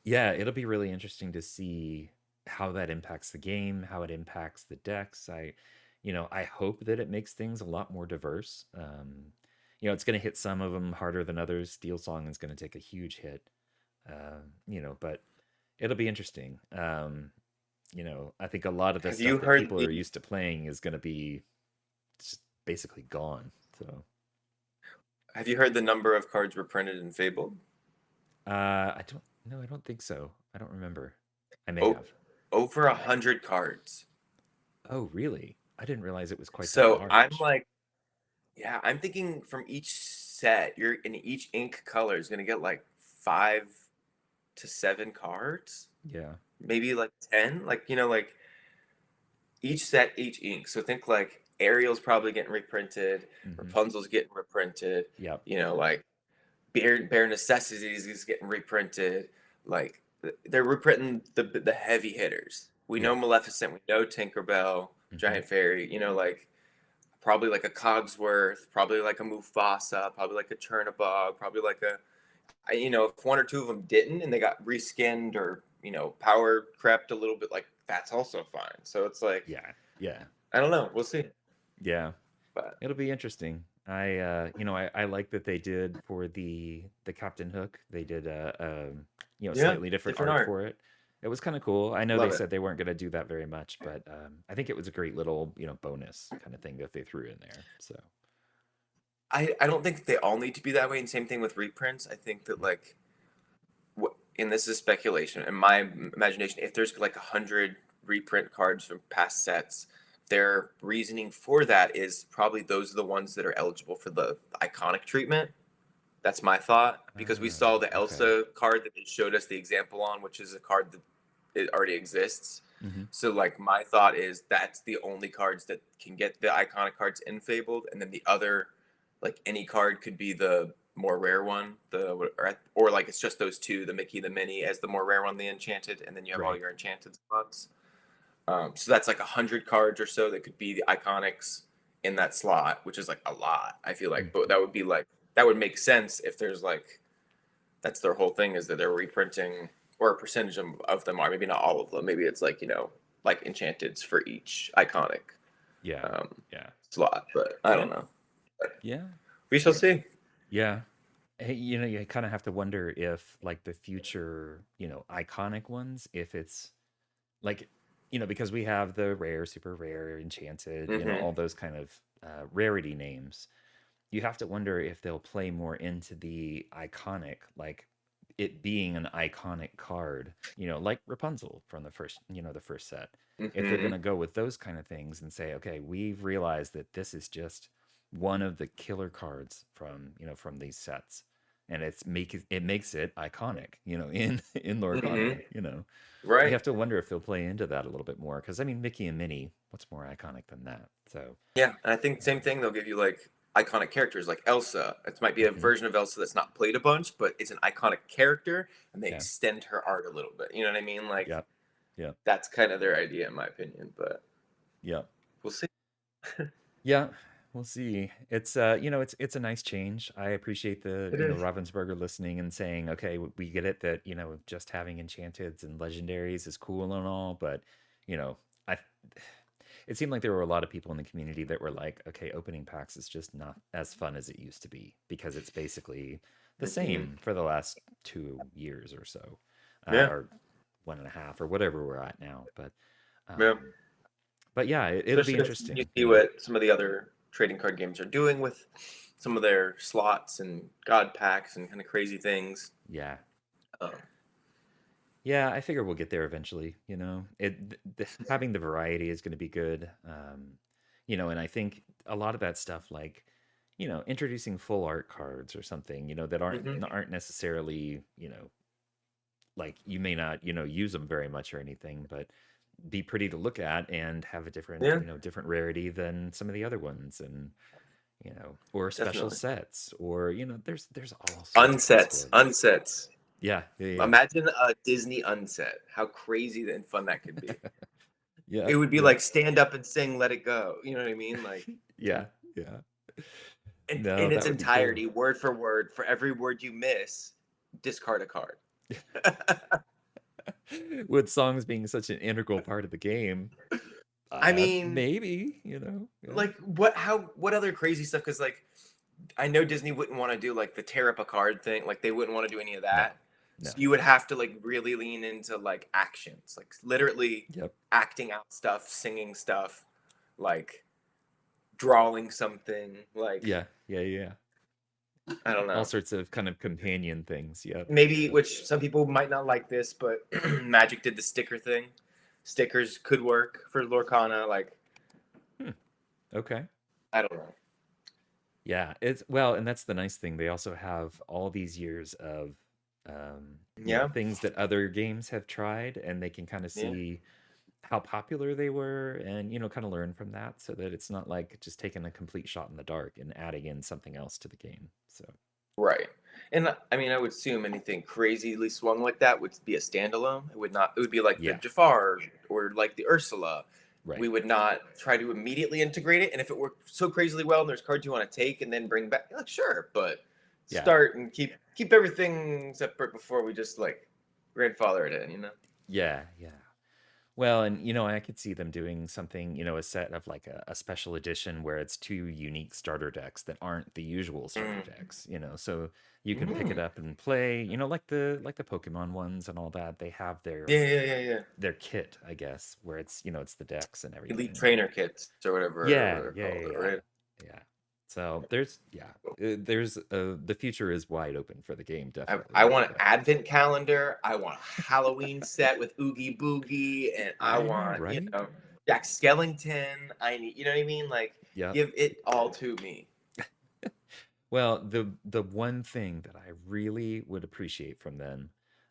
Speaker 1: yeah, it'll be really interesting to see how that impacts the game, how it impacts the decks. I hope that it makes things a lot more diverse. It's going to hit some of them harder than others. Steel Song is going to take a huge hit, but it'll be interesting. I think a lot of the
Speaker 2: Have you
Speaker 1: stuff that
Speaker 2: heard
Speaker 1: people
Speaker 2: the
Speaker 1: are used to playing is going to be just basically gone. So,
Speaker 2: Have you heard the number of cards reprinted in Fabled?
Speaker 1: I don't, no, I don't think so. I don't remember. I may
Speaker 2: Oh,
Speaker 1: have.
Speaker 2: over 100 cards.
Speaker 1: Oh, really? I didn't realize it was quite that
Speaker 2: So I'm
Speaker 1: large.
Speaker 2: like, yeah, I'm thinking from each set, you're in each ink color is gonna get like 5 to 7 cards,
Speaker 1: Yeah.
Speaker 2: maybe like 10. Like, like each set, each ink. So think like Ariel's probably getting reprinted,
Speaker 1: Mhm.
Speaker 2: Rapunzel's getting reprinted,
Speaker 1: Yep.
Speaker 2: like Bare Necessities is getting reprinted. Like they're reprinting the heavy hitters. We know
Speaker 1: Yeah.
Speaker 2: Maleficent, we know Tinkerbell,
Speaker 1: Mhm.
Speaker 2: Giant Fairy, like probably like a Cogsworth, probably like a Mufasa, probably like a Chernabog, probably like if one or two of them didn't and they got reskinned or, power crept a little bit, like that's also fine. So it's like,
Speaker 1: Yeah. Yeah.
Speaker 2: I don't know. We'll see.
Speaker 1: Yeah.
Speaker 2: But
Speaker 1: It'll be interesting. I like that they did for the Captain Hook. They did a
Speaker 2: yeah,
Speaker 1: slightly different
Speaker 2: different
Speaker 1: art
Speaker 2: art.
Speaker 1: for it. It was kind of cool. I know they
Speaker 2: Love it.
Speaker 1: said they weren't going to do that very much, but I think it was a great little, bonus kind of thing that they threw in there. So,
Speaker 2: I don't think they all need to be that way. And same thing with reprints. I think that like, and this is speculation in my imagination, if there's like 100 reprint cards from past sets, their reasoning for that is probably those are the ones that are eligible for the iconic treatment. That's my thought because we saw the
Speaker 1: okay.
Speaker 2: Elsa card that they showed us the example on, which is a card that it already exists.
Speaker 1: Hmm.
Speaker 2: So like my thought is that's the only cards that can get the iconic cards in Fabled, and then the other, like any card could be the more rare one, or like it's just those two, the Mickey, the Minnie as the more rare one, the Enchanted, and then you have all
Speaker 1: Right.
Speaker 2: your Enchanted slots. So that's like 100 cards or so that could be the iconics in that slot, which is like a lot. I feel like, but
Speaker 1: Mhm.
Speaker 2: that would make sense if there's like that's their whole thing is that they're reprinting or a percentage of them are maybe not all of them. Maybe it's like like Enchanteds for each iconic
Speaker 1: Yeah.
Speaker 2: um,
Speaker 1: Yeah.
Speaker 2: slot, but I
Speaker 1: Yeah.
Speaker 2: don't know.
Speaker 1: Yeah.
Speaker 2: We shall see.
Speaker 1: Yeah. Hey, you kind of have to wonder if like the future, iconic ones, if it's like, because we have the rare, super rare, enchanted,
Speaker 2: Hmm.
Speaker 1: all those kind of rarity names. You have to wonder if they'll play more into the iconic, like it being an iconic card, like Rapunzel from the first set. If they're going
Speaker 2: Hmm.
Speaker 1: to go with those kind of things and say, okay, we've realized that this is just one of the killer cards from these sets, and it makes it iconic, in
Speaker 2: Hmm.
Speaker 1: Lorcana, you
Speaker 2: Right.
Speaker 1: have to wonder if they'll play into that a little bit more because I mean, Mickey and Minnie, what's more iconic than that? So,
Speaker 2: Yeah, and I think same thing. They'll give you like iconic characters like Elsa. It might be a
Speaker 1: mhm,
Speaker 2: version of Elsa that's not played a bunch, but it's an iconic character, and they
Speaker 1: yeah,
Speaker 2: extend her art a little bit. You know what I mean? Like
Speaker 1: yeah, yeah,
Speaker 2: that's kind of their idea, in my opinion. But
Speaker 1: yeah.
Speaker 2: we'll see.
Speaker 1: Yeah, we'll see. It's a nice change. I appreciate the,
Speaker 2: It is.
Speaker 1: Ravensburger listening and saying, okay, we get it that, just having enchanteds and legendaries is cool and all, but, you know, I it seemed like there were a lot of people in the community that were like, okay, opening packs is just not as fun as it used to be because it's basically the
Speaker 2: Hmm.
Speaker 1: same for the last 2 years or so,
Speaker 2: Yeah.
Speaker 1: or 1.5 or whatever we're at now.
Speaker 2: Yeah.
Speaker 1: Um, but yeah, it'll be
Speaker 2: Especially if you
Speaker 1: interesting,
Speaker 2: see what some of the other trading card games are doing with some of their slots and god packs and kind of crazy things.
Speaker 1: Yeah.
Speaker 2: Um,
Speaker 1: Yeah, I figure we'll get there eventually, having the variety is going to be good. And I think a lot of that stuff like, introducing full art cards or something, that
Speaker 2: mhm.
Speaker 1: aren't necessarily, like you may not, use them very much or anything, but be pretty to look at and have a different,
Speaker 2: Yeah,
Speaker 1: different rarity than some of the other ones, and or special
Speaker 2: definitely.
Speaker 1: sets, or there's all sorts of
Speaker 2: Unsets,
Speaker 1: possibilities.
Speaker 2: unsets.
Speaker 1: Yeah, yeah,
Speaker 2: Imagine a Disney unset. How crazy and fun that could be.
Speaker 1: yeah,
Speaker 2: It would be
Speaker 1: yeah,
Speaker 2: like stand up and sing "Let It Go." You know what I mean? Like,
Speaker 1: yeah, yeah.
Speaker 2: in
Speaker 1: No,
Speaker 2: its
Speaker 1: that would be cool.
Speaker 2: entirety, word for word, for every word you miss, discard a card.
Speaker 1: With songs being such an integral part of the game,
Speaker 2: I mean,
Speaker 1: maybe, yeah.
Speaker 2: like what other crazy stuff? Because like I know Disney wouldn't want to do like the tear up a card thing. Like they wouldn't want to do any of
Speaker 1: No,
Speaker 2: that.
Speaker 1: no.
Speaker 2: So you would have to like really lean into like actions, like literally
Speaker 1: Yep.
Speaker 2: acting out stuff, singing stuff, like drawing something. Like
Speaker 1: Yeah, yeah, yeah.
Speaker 2: I don't
Speaker 1: All
Speaker 2: know.
Speaker 1: sorts of kind of companion things. Yep.
Speaker 2: Maybe
Speaker 1: Yep.
Speaker 2: which some people might not like this, but Magic did the sticker thing. Stickers could work for Lorcana. Like
Speaker 1: Hmm. Okay.
Speaker 2: I don't know.
Speaker 1: Yeah, it's well, and that's the nice thing. They also have all these years of,
Speaker 2: Yeah,
Speaker 1: things that other games have tried, and they can kind of
Speaker 2: yeah.
Speaker 1: see how popular they were, and kind of learn from that, so that it's not like just taking a complete shot in the dark and adding in something else to the game. So,
Speaker 2: Right. And I mean, I would assume anything crazily swung like that would be a standalone. It would not. It would be like the
Speaker 1: yeah,
Speaker 2: Jafar or like the Ursula. We
Speaker 1: right.
Speaker 2: would not try to immediately integrate it. And if it worked so crazily well, and there's cards you want to take and then bring back, like sure, but
Speaker 1: Yeah.
Speaker 2: start and keep everything separate before we just like grandfather it in. You know.
Speaker 1: Yeah, yeah. Well, and I could see them doing something, a set of like a special edition where it's two unique starter decks that aren't the usual starter
Speaker 2: Mm.
Speaker 1: decks, so you can pick it
Speaker 2: Mm.
Speaker 1: up and play, like the Pokemon ones and all that. They have
Speaker 2: Yeah, yeah, yeah, yeah.
Speaker 1: their kit, I guess, where it's the decks and
Speaker 2: Elite
Speaker 1: everything.
Speaker 2: trainer kits or whatever
Speaker 1: Yeah,
Speaker 2: they're
Speaker 1: yeah,
Speaker 2: called,
Speaker 1: yeah, yeah.
Speaker 2: right?
Speaker 1: Yeah. So there's the future is wide open for the game,
Speaker 2: I
Speaker 1: definitely.
Speaker 2: want an
Speaker 1: But
Speaker 2: advent calendar. I want a Halloween set with Oogie Boogie, and I
Speaker 1: I know,
Speaker 2: want,
Speaker 1: right?
Speaker 2: Jack Skellington. I need, you know what I mean? Like,
Speaker 1: Yep.
Speaker 2: give it all to me.
Speaker 1: Well, the one thing that I really would appreciate from them,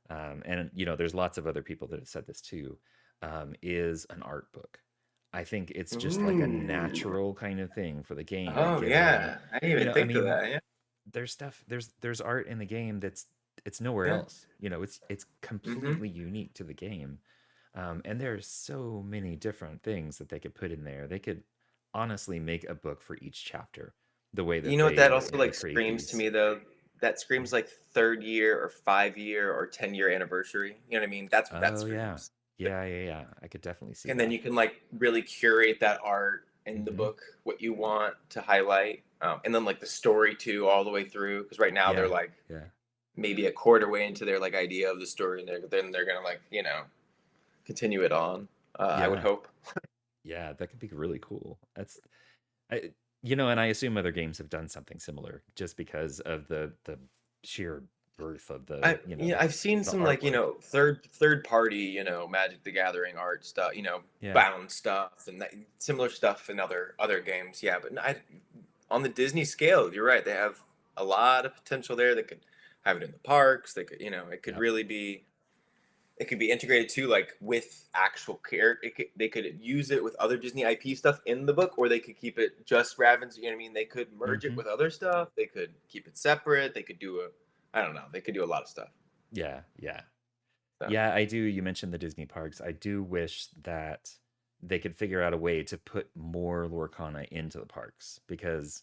Speaker 1: and there's lots of other people that have said this too, is an art book. I think it's just like a
Speaker 2: Ooh.
Speaker 1: natural kind of thing for the game,
Speaker 2: Oh
Speaker 1: given,
Speaker 2: yeah, I didn't even
Speaker 1: I
Speaker 2: think of
Speaker 1: mean,
Speaker 2: that. Yeah,
Speaker 1: there's stuff, there's art in the game that's it's nowhere
Speaker 2: yeah.
Speaker 1: else. It's
Speaker 2: Mm-hmm.
Speaker 1: completely unique to the game, and there's so many different things that they could put in there. They could honestly make a book for each chapter, the way
Speaker 2: You
Speaker 1: that
Speaker 2: know what that
Speaker 1: they
Speaker 2: also
Speaker 1: they
Speaker 2: like
Speaker 1: create
Speaker 2: screams to
Speaker 1: these.
Speaker 2: me though? That screams like 3rd year or 5 year or 10 year anniversary. You know what I mean? That's what that
Speaker 1: Oh yeah.
Speaker 2: screams.
Speaker 1: Yeah, yeah, yeah. I could definitely see
Speaker 2: And then
Speaker 1: that.
Speaker 2: you can like really curate that art in the
Speaker 1: Hmm.
Speaker 2: book, what you want to highlight, and then like the story too, all the way through. Because right now they're
Speaker 1: Yeah.
Speaker 2: like
Speaker 1: Yeah.
Speaker 2: maybe a quarter way into their like idea of the story, and then they're gonna like continue it on. I would
Speaker 1: Yeah.
Speaker 2: hope.
Speaker 1: Yeah, that could be really cool. I and I assume other games have done something similar just because of the sheer birth of
Speaker 2: I've seen
Speaker 1: the
Speaker 2: some like
Speaker 1: artwork.
Speaker 2: third party Magic the Gathering art stuff,
Speaker 1: Yeah.
Speaker 2: bound stuff and similar stuff in other games. Yeah, but on the Disney scale, you're right. They have a lot of potential there. They could have it in the parks. They could, it could
Speaker 1: Yep.
Speaker 2: really be. It could be integrated too, like with actual character. They could use it with other Disney IP stuff in the book, or they could keep it just Ravens. You know what I mean? They could merge it
Speaker 1: Hmm.
Speaker 2: with other stuff. They could keep it separate. They could do I don't know. They could do a lot of stuff.
Speaker 1: Yeah, yeah.
Speaker 2: So.
Speaker 1: Yeah, I do. You mentioned the Disney parks. I do wish that they could figure out a way to put more Lorcana into the parks because,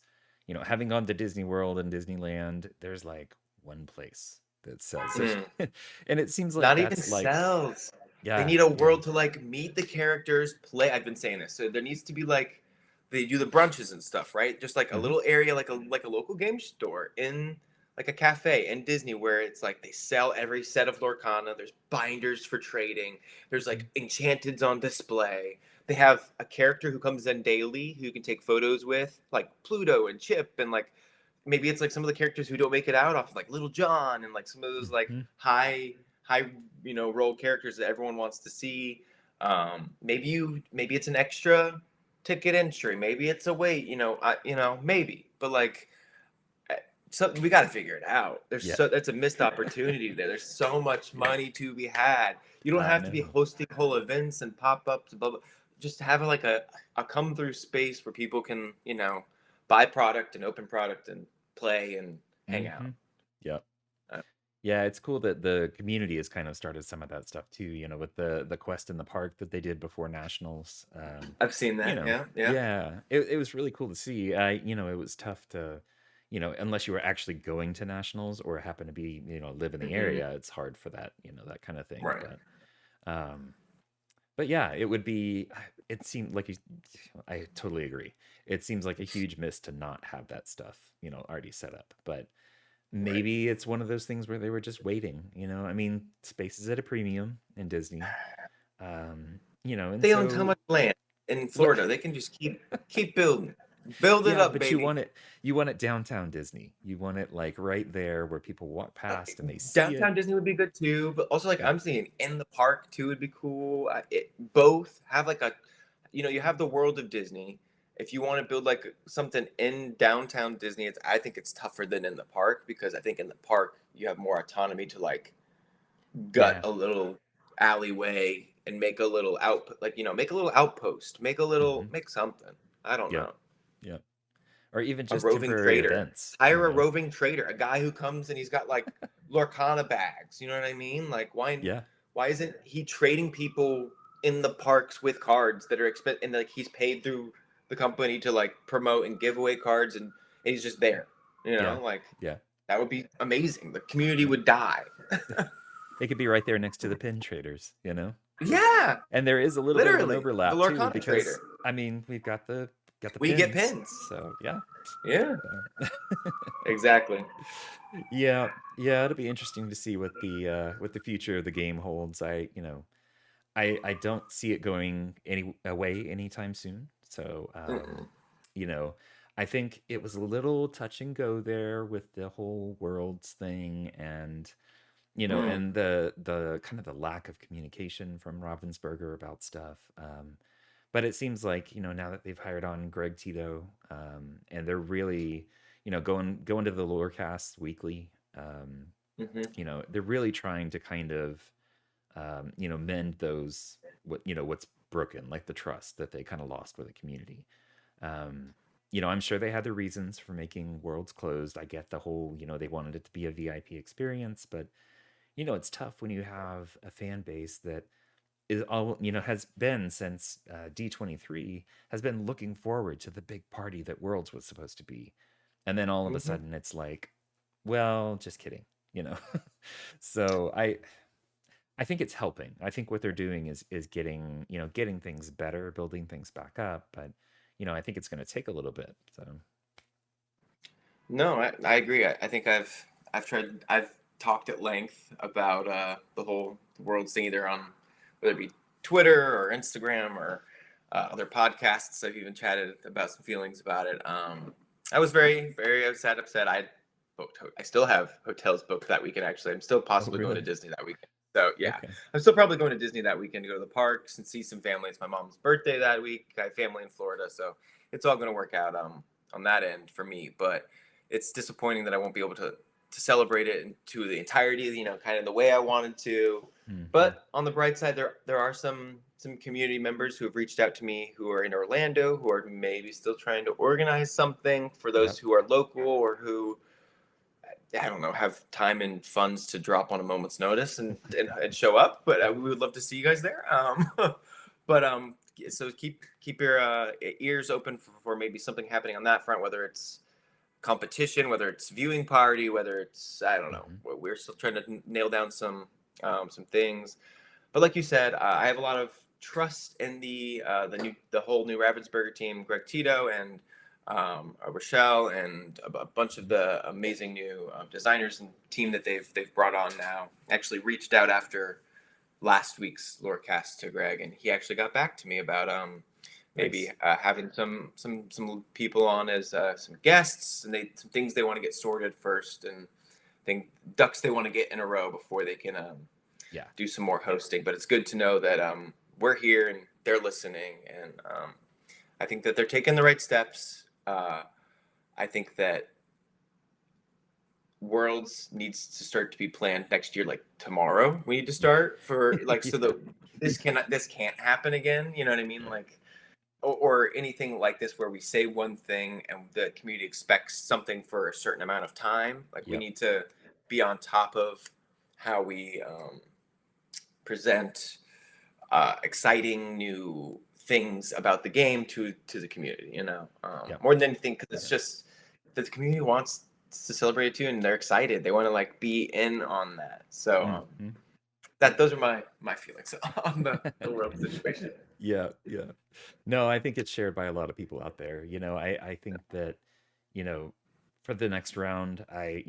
Speaker 1: having gone to Disney World and Disneyland, there's like one place that sells
Speaker 2: Mm.
Speaker 1: it. And it seems like
Speaker 2: Not even
Speaker 1: that's like,
Speaker 2: cells. They
Speaker 1: yeah,
Speaker 2: need a
Speaker 1: yeah.
Speaker 2: world to like meet the characters, play. I've been saying this. So there needs to be like they do the brunches and stuff, right? Just like a
Speaker 1: Hmm.
Speaker 2: little area, like a local game store in like a cafe in Disney where it's like they sell every set of Lorcana. There's binders for trading. There's
Speaker 1: Hmm.
Speaker 2: like enchanteds on display. They have a character who comes in daily who you can take photos with, like Pluto and Chip, and like maybe it's like some of the characters who don't make it out off of like Little John and like some of those like
Speaker 1: Hmm.
Speaker 2: high role characters that everyone wants to see. Maybe it's an extra ticket entry. Maybe it's a wait. Maybe. But like something we got to figure it out.
Speaker 1: Yeah,
Speaker 2: That's a missed opportunity there. There's so much
Speaker 1: yeah,
Speaker 2: money to be had. You don't
Speaker 1: I
Speaker 2: have to be
Speaker 1: know.
Speaker 2: hosting whole events and pop-ups and blah, blah. Just have like a come through space where people can, buy product and open product and play and hang
Speaker 1: Mm-hmm.
Speaker 2: out.
Speaker 1: Yep.
Speaker 2: Uh,
Speaker 1: Yeah, it's cool that the community has kind of started some of that stuff too, with the quest in the park that they did before nationals.
Speaker 2: I've seen that. Yeah, yeah.
Speaker 1: Yeah, it was really cool to see. It was tough to, unless you were actually going to nationals or happen to be, live in the
Speaker 2: Hmm.
Speaker 1: area, it's hard for that, that kind of thing.
Speaker 2: Right.
Speaker 1: Um, but yeah, it would be, it seemed like I totally agree. It seems like a huge miss to not have that stuff, already set up. But
Speaker 2: Right.
Speaker 1: maybe it's one of those things where they were just waiting, I mean, space is at a premium in Disney. And
Speaker 2: They own how
Speaker 1: so
Speaker 2: much land in
Speaker 1: what
Speaker 2: Florida? They can just keep building, build it
Speaker 1: yeah,
Speaker 2: up,
Speaker 1: but
Speaker 2: baby.
Speaker 1: you want it downtown Disney. You want it like right there where people walk past and they see it.
Speaker 2: Downtown Disney would be good too, but also like
Speaker 1: Yeah.
Speaker 2: I'm seeing in the park too would be cool. Both have like you have the world of Disney. If you want to build like something in downtown Disney, I think it's tougher than in the park because I think in the park you have more autonomy to like gut
Speaker 1: Yeah.
Speaker 2: a little alleyway and make a little make a little outpost,
Speaker 1: Hmm.
Speaker 2: make something. I don't
Speaker 1: Yep.
Speaker 2: know.
Speaker 1: Yep. Or even
Speaker 2: A
Speaker 1: just
Speaker 2: roving
Speaker 1: temporary
Speaker 2: trader.
Speaker 1: events,
Speaker 2: Hire a roving trader, a guy who comes and he's got like Lorcana bags. You know what I mean? Like
Speaker 1: Yeah.
Speaker 2: why isn't he trading people in the parks with cards that are and like he's paid through the company to like promote and give away cards and he's just there.
Speaker 1: Yeah.
Speaker 2: Like
Speaker 1: Yeah.
Speaker 2: that would be amazing. The community
Speaker 1: Yeah.
Speaker 2: would die.
Speaker 1: It could be right there next to the pin traders.
Speaker 2: Yeah,
Speaker 1: And there is a little bit of an
Speaker 2: literally. The
Speaker 1: overlap too,
Speaker 2: Lorcana trader.
Speaker 1: because I mean, we've got the
Speaker 2: We get
Speaker 1: pins.
Speaker 2: pins.
Speaker 1: So yeah.
Speaker 2: Yeah,
Speaker 1: So
Speaker 2: exactly.
Speaker 1: yeah, yeah, it'll be interesting to see what the future of the game holds. I don't see it going any away anytime soon. So
Speaker 2: Mm-mm.
Speaker 1: you know, I think it was a little touch and go there with the whole worlds thing, and
Speaker 2: Mm.
Speaker 1: and the kind of the lack of communication from Ravensburger about stuff. But it seems like now that they've hired on Greg Tito, and they're really going to the Lorecast weekly.
Speaker 2: Hmm.
Speaker 1: They're really trying to kind of mend those what's broken, like the trust that they kind of lost with the community. Um, I'm sure they had their reasons for making Worlds closed. I get the whole they wanted it to be a VIP experience, but it's tough when you have a fan base that is all has been since D23 has been looking forward to the big party that Worlds was supposed to be, and then all of a
Speaker 2: Hmm.
Speaker 1: sudden it's like, well, just kidding, you know. So I think it's helping. I think what they're doing is getting getting things better, building things back up, but I think it's going to take a little bit. So
Speaker 2: No, I agree. I think I've talked at length about the whole world thing either on whether it be Twitter or Instagram or other podcasts. I've even chatted about some feelings about it. I was very very upset. I still have hotels booked that weekend. Actually, I'm still
Speaker 1: oh
Speaker 2: possibly going to
Speaker 1: really?
Speaker 2: Disney that weekend. So yeah,
Speaker 1: Okay.
Speaker 2: I'm still probably going to Disney that weekend to go to the parks and see some family. It's my mom's birthday that week. I have family in Florida, so it's all going to work out on that end for me. But it's disappointing that I won't be able to celebrate it to the entirety, kind of the way I wanted to.
Speaker 1: Hmm.
Speaker 2: But on the bright side, there are some community members who have reached out to me who are in Orlando who are maybe still trying to organize something for those
Speaker 1: Yep.
Speaker 2: who are local or who I don't know have time and funds to drop on a moment's notice and show up. But we would love to see you guys there. But so keep your ears open for maybe something happening on that front, whether it's competition, whether it's viewing party, whether it's I don't know.
Speaker 1: Hmm.
Speaker 2: We're still trying to nail down some things. But like you said, I have a lot of trust in the whole new Ravensburger team, Greg Tito and Rochelle, and a bunch of the amazing new designers and team that they've brought on now. Actually, reached out after last week's Lorecast to Greg, and he actually got back to me about maybe
Speaker 1: Nice.
Speaker 2: having some people on as some guests, and some things they want to get sorted first, and think ducks they want to get in a row before they can
Speaker 1: Yeah.
Speaker 2: do some more hosting. But it's good to know that we're here and they're listening, and I think that they're taking the right steps. I think that Worlds needs to start to be planned next year, like tomorrow. We need to start for like so
Speaker 1: Yeah.
Speaker 2: that this can't happen again. You know what I mean?
Speaker 1: Yeah.
Speaker 2: Like or anything like this where we say one thing and the community expects something for a certain amount of time. Like we
Speaker 1: Yep.
Speaker 2: need to be on top of how we present exciting new things about the game to the community. You know,
Speaker 1: Yep.
Speaker 2: more than anything, because it's just that the community wants to celebrate it too, and they're excited. They want to like be in on that. So
Speaker 1: Mhm.
Speaker 2: that those are my feelings on the world situation.
Speaker 1: Yeah, yeah. No, I think it's shared by a lot of people out there. I think that, you know, for the next round, I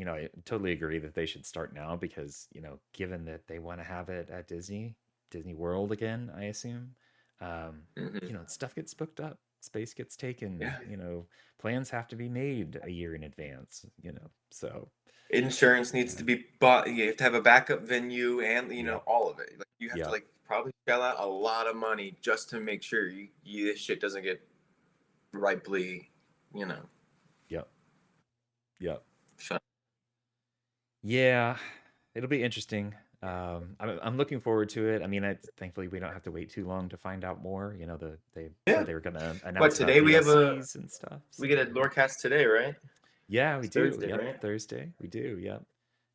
Speaker 1: totally agree that they should start now because, given that they want to have it at Disney World again, I assume,
Speaker 2: Hmm.
Speaker 1: stuff gets booked up, space gets taken,
Speaker 2: Yeah.
Speaker 1: plans have to be made a year in advance, so
Speaker 2: Insurance needs to
Speaker 1: yeah,
Speaker 2: be bought. You have to have a backup venue, and
Speaker 1: yep,
Speaker 2: all of it. Like you have to
Speaker 1: yep,
Speaker 2: like probably shell out a lot of money just to make sure this shit doesn't get rightly, you know.
Speaker 1: yep, yep.
Speaker 2: Shut.
Speaker 1: Yeah, it'll be interesting. I'm looking forward to it. I mean, thankfully we don't have to wait too long to find out more. They said
Speaker 2: Yeah.
Speaker 1: they were gonna
Speaker 2: But
Speaker 1: announce about
Speaker 2: today
Speaker 1: DLCs and stuff.
Speaker 2: we
Speaker 1: So
Speaker 2: get a Lorecast today, right?
Speaker 1: yeah, we
Speaker 2: It's
Speaker 1: do.
Speaker 2: Thursday,
Speaker 1: Yep,
Speaker 2: right?
Speaker 1: Thursday we do. Yep,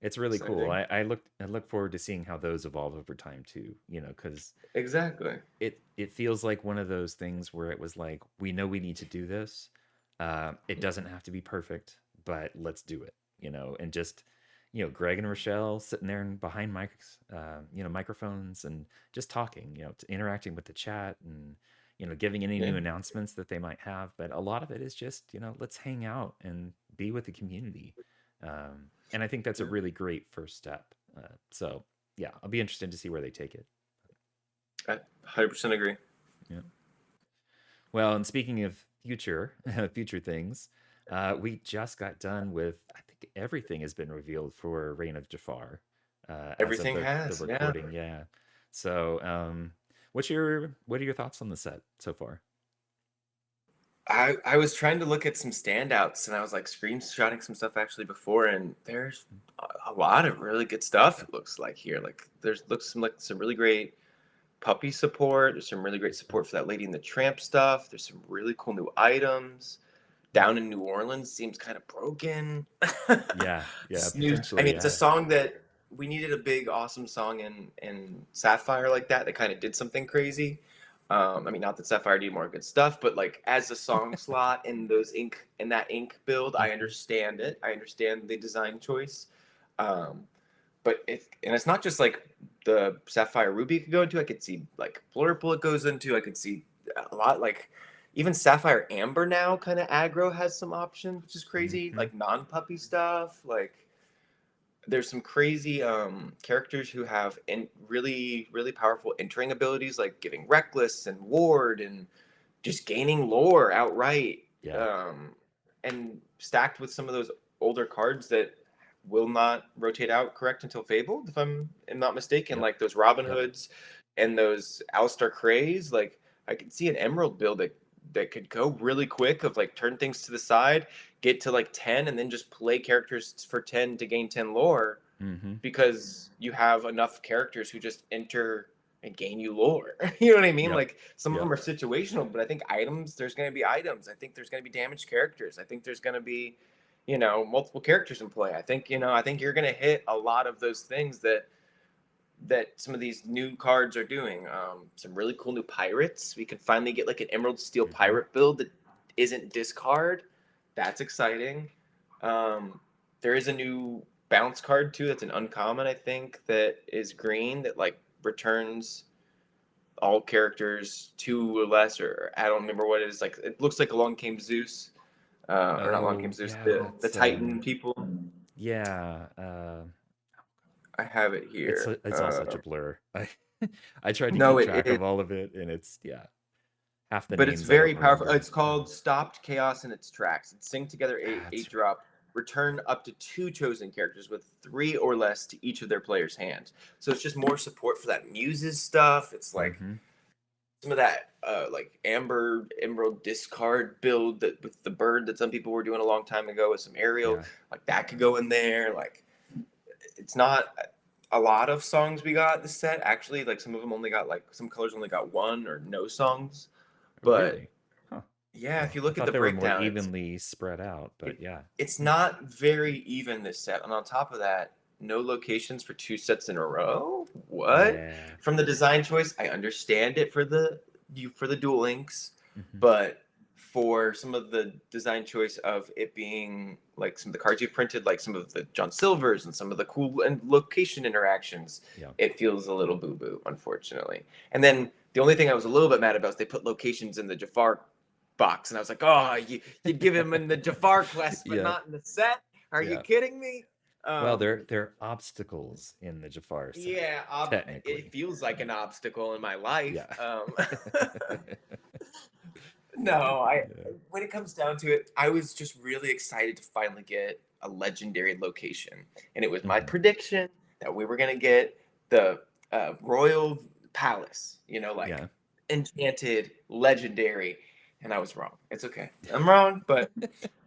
Speaker 1: it's really cool.
Speaker 2: Exciting.
Speaker 1: I look forward to seeing how those evolve over time too. Because
Speaker 2: Exactly.
Speaker 1: it feels like one of those things where it was like we know we need to do this. It doesn't have to be perfect, but let's do it. And just Greg and Rochelle sitting there and behind mics, microphones and just talking, interacting with the chat and giving any
Speaker 2: Yeah.
Speaker 1: new announcements that they might have. But a lot of it is just let's hang out and be with the community. And I think that's a really great first step. So yeah, I'll be interested to see where they take it.
Speaker 2: I 100% agree.
Speaker 1: Yeah. Well, and speaking of future future things, we just got done with. I think everything has been revealed for Reign of Jafar as of
Speaker 2: Everything
Speaker 1: the
Speaker 2: has, yeah.
Speaker 1: recording. Yeah. So, what are your thoughts on the set so far?
Speaker 2: I was trying to look at some standouts and I was like screenshotting some stuff actually before, and there's a lot of really good stuff it looks like here. Like there's looks some really great puppy support. There's some really great support for that Lady and the Tramp stuff. There's some really cool new items. Down in New Orleans seems kind of broken.
Speaker 1: Yeah, yeah,
Speaker 2: I
Speaker 1: potentially,
Speaker 2: mean, it's a
Speaker 1: yeah,
Speaker 2: song that we needed a big, awesome song in Sapphire like that kind of did something crazy. I mean, not that Sapphire did more good stuff, but like as a song slot in that ink build, I
Speaker 1: hmm
Speaker 2: understand it. I understand the design choice. Um, but it's not just like the Sapphire Ruby could go into. I could see like Blurple it goes into. I could see a lot like even Sapphire Amber now kind of aggro has some options, which is crazy.
Speaker 1: hmm
Speaker 2: Like non-puppy stuff. Like there's some crazy characters who have really really powerful entering abilities, like giving Reckless and Ward and just gaining lore outright,
Speaker 1: yeah,
Speaker 2: um, and stacked with some of those older cards that will not rotate out correct until Fabled, if am not mistaken,
Speaker 1: yep,
Speaker 2: like those Robin
Speaker 1: yep,
Speaker 2: Hoods and those Alistar Crays. Like I could see an Emerald build that could go really quick of like turn things to the side, get to like 10, and then just play characters for 10 to gain 10 lore
Speaker 1: hmm
Speaker 2: because you have enough characters who just enter and gain you lore. You know what I mean?
Speaker 1: yep,
Speaker 2: Like some of them
Speaker 1: yep,
Speaker 2: are situational, but I think items, there's going to be items. I think there's going to be damaged characters. I think there's going to be, multiple characters in play. I think you're going to hit a lot of those things that some of these new cards are doing. Some really cool new pirates. We can finally get like an Emerald Steel
Speaker 1: hmm
Speaker 2: pirate build that isn't discard. That's exciting. There is a new bounce card too. That's an uncommon, I think, that is green that like returns all characters two or less, or I don't remember what it is. Like it looks like Along Came Zeus, or not Along Came
Speaker 1: Oh
Speaker 2: Zeus,
Speaker 1: yeah,
Speaker 2: the
Speaker 1: that's
Speaker 2: Titan people.
Speaker 1: yeah.
Speaker 2: I have it
Speaker 1: It's
Speaker 2: here.
Speaker 1: it's all such a blur. I tried to
Speaker 2: No,
Speaker 1: keep
Speaker 2: it,
Speaker 1: track of
Speaker 2: it
Speaker 1: all of it, and it's yeah, half the
Speaker 2: but it's
Speaker 1: names I don't
Speaker 2: very powerful.
Speaker 1: remember.
Speaker 2: It's called Stopped Chaos in its Tracks. It's sync together
Speaker 1: That's
Speaker 2: eight drop. Return up to two chosen characters with three or less to each of their players' hands. So it's just more support for that Muses stuff. It's
Speaker 1: right.
Speaker 2: like some of that like amber emerald discard build that with the bird that some people were doing a long time ago with some aerial,
Speaker 1: Yeah.
Speaker 2: like that could go in there. Like it's not a lot of songs we got this set actually. Like some of them only got like some colors only got one or no songs.
Speaker 1: Oh,
Speaker 2: But
Speaker 1: really? Huh.
Speaker 2: yeah, if you
Speaker 1: I
Speaker 2: look at
Speaker 1: thought
Speaker 2: the
Speaker 1: they were more
Speaker 2: breakdown,
Speaker 1: evenly spread out, but
Speaker 2: it,
Speaker 1: yeah.
Speaker 2: it's not very even this set. And on top of that, no locations for two sets in a row. What?
Speaker 1: Yeah.
Speaker 2: From the design choice, I understand it for the dual links,
Speaker 1: Hmm.
Speaker 2: but for some of the design choice of it being like some of the cards you've printed, like some of the John Silvers and some of the cool and location interactions,
Speaker 1: Yeah.
Speaker 2: it feels a little boo boo, unfortunately. And then the only thing I was a little bit mad about is they put locations in the Jafar box, and I was like, "Oh, you'd give him in the Jafar quest, but
Speaker 1: Yeah.
Speaker 2: not in the set? Are you
Speaker 1: Yeah.
Speaker 2: kidding me?"
Speaker 1: Well,
Speaker 2: Um,
Speaker 1: they're obstacles in the Jafar set,
Speaker 2: yeah, it
Speaker 1: technically.
Speaker 2: feels like an obstacle in my life.
Speaker 1: Yeah.
Speaker 2: No, I
Speaker 1: Yeah.
Speaker 2: when it comes down to it, I was just really excited to finally get a legendary location, and it was my
Speaker 1: Hmm.
Speaker 2: prediction that we were gonna get the royal palace. Like
Speaker 1: Yeah.
Speaker 2: enchanted, legendary, and I was wrong. It's okay, I'm wrong, but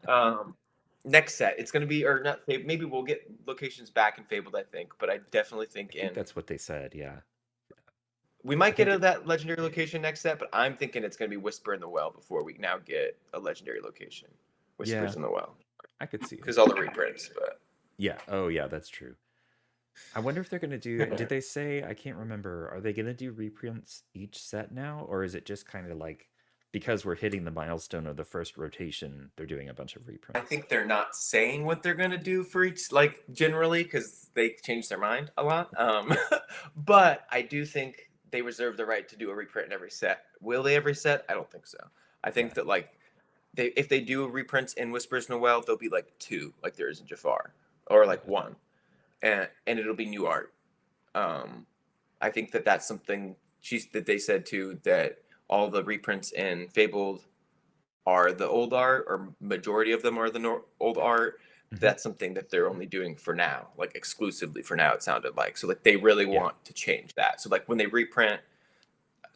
Speaker 2: um, next set it's gonna be or not. Maybe we'll get locations back in Fabled, I think, but I definitely
Speaker 1: I
Speaker 2: think
Speaker 1: think
Speaker 2: in
Speaker 1: that's what they said. Yeah.
Speaker 2: we
Speaker 1: I
Speaker 2: might get
Speaker 1: think it,
Speaker 2: that legendary location next set, but I'm thinking it's going to be Whisper in the Well before we now get a legendary location.
Speaker 1: yeah,
Speaker 2: Whispers in the Well.
Speaker 1: I could see it.
Speaker 2: Because all the reprints, but
Speaker 1: Yeah. Oh, yeah, that's true. I wonder if they're going to do, did they say, I can't remember, are they going to do reprints each set now? Or is it just kind of like, because we're hitting the milestone of the first rotation, they're doing a bunch of
Speaker 2: I
Speaker 1: reprints?
Speaker 2: think they're not saying what they're going to do for each, like generally, because they change their mind a lot. But I do think they reserve the right to do a reprint in every set. Will they every set? I don't think so. I
Speaker 1: Yeah.
Speaker 2: think that like if they do reprints in Whispers in the Well, they'll be like two, like there is in Jafar, or like
Speaker 1: Yeah.
Speaker 2: one, and it'll be new art. Um, I think that that's something that they said too, that all the reprints in Fabled are the old art, or majority of them are the old art.
Speaker 1: Hmm.
Speaker 2: That's something that they're only doing for now, like exclusively for now. It sounded like so, like they really
Speaker 1: Yeah.
Speaker 2: want to change that. So, like when they reprint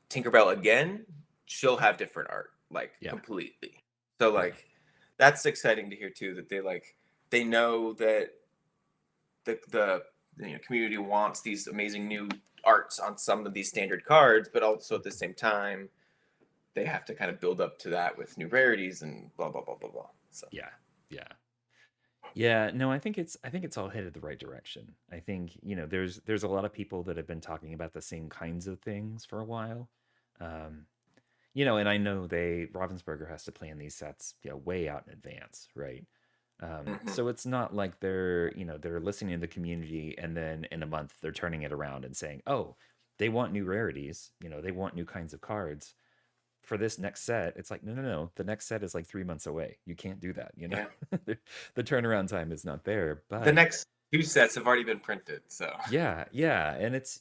Speaker 2: Tinkerbell again, she'll have different art, like
Speaker 1: Yeah.
Speaker 2: completely. So,
Speaker 1: Yeah.
Speaker 2: like that's exciting to hear too. That they know that the community wants these amazing new arts on some of these standard cards, but also at the
Speaker 1: Mhm.
Speaker 2: same time they have to kind of build up to that with new rarities and blah blah blah blah blah. So
Speaker 1: Yeah. Yeah. Yeah, no, I think it's all headed the right direction. I think, there's a lot of people that have been talking about the same kinds of things for a while. Um, and I know Ravensburger has to plan these sets, way out in advance, right?
Speaker 2: mhm.
Speaker 1: So it's not like they're listening to the community and then in a month they're turning it around and saying, "Oh, they want new rarities, they want new kinds of cards for this next set." It's like, no, no, no. The next set is like 3 months away. You can't do that.
Speaker 2: Yeah,
Speaker 1: The turnaround time is not there.
Speaker 2: the
Speaker 1: But
Speaker 2: next two sets have already been printed, so
Speaker 1: yeah, yeah, and it's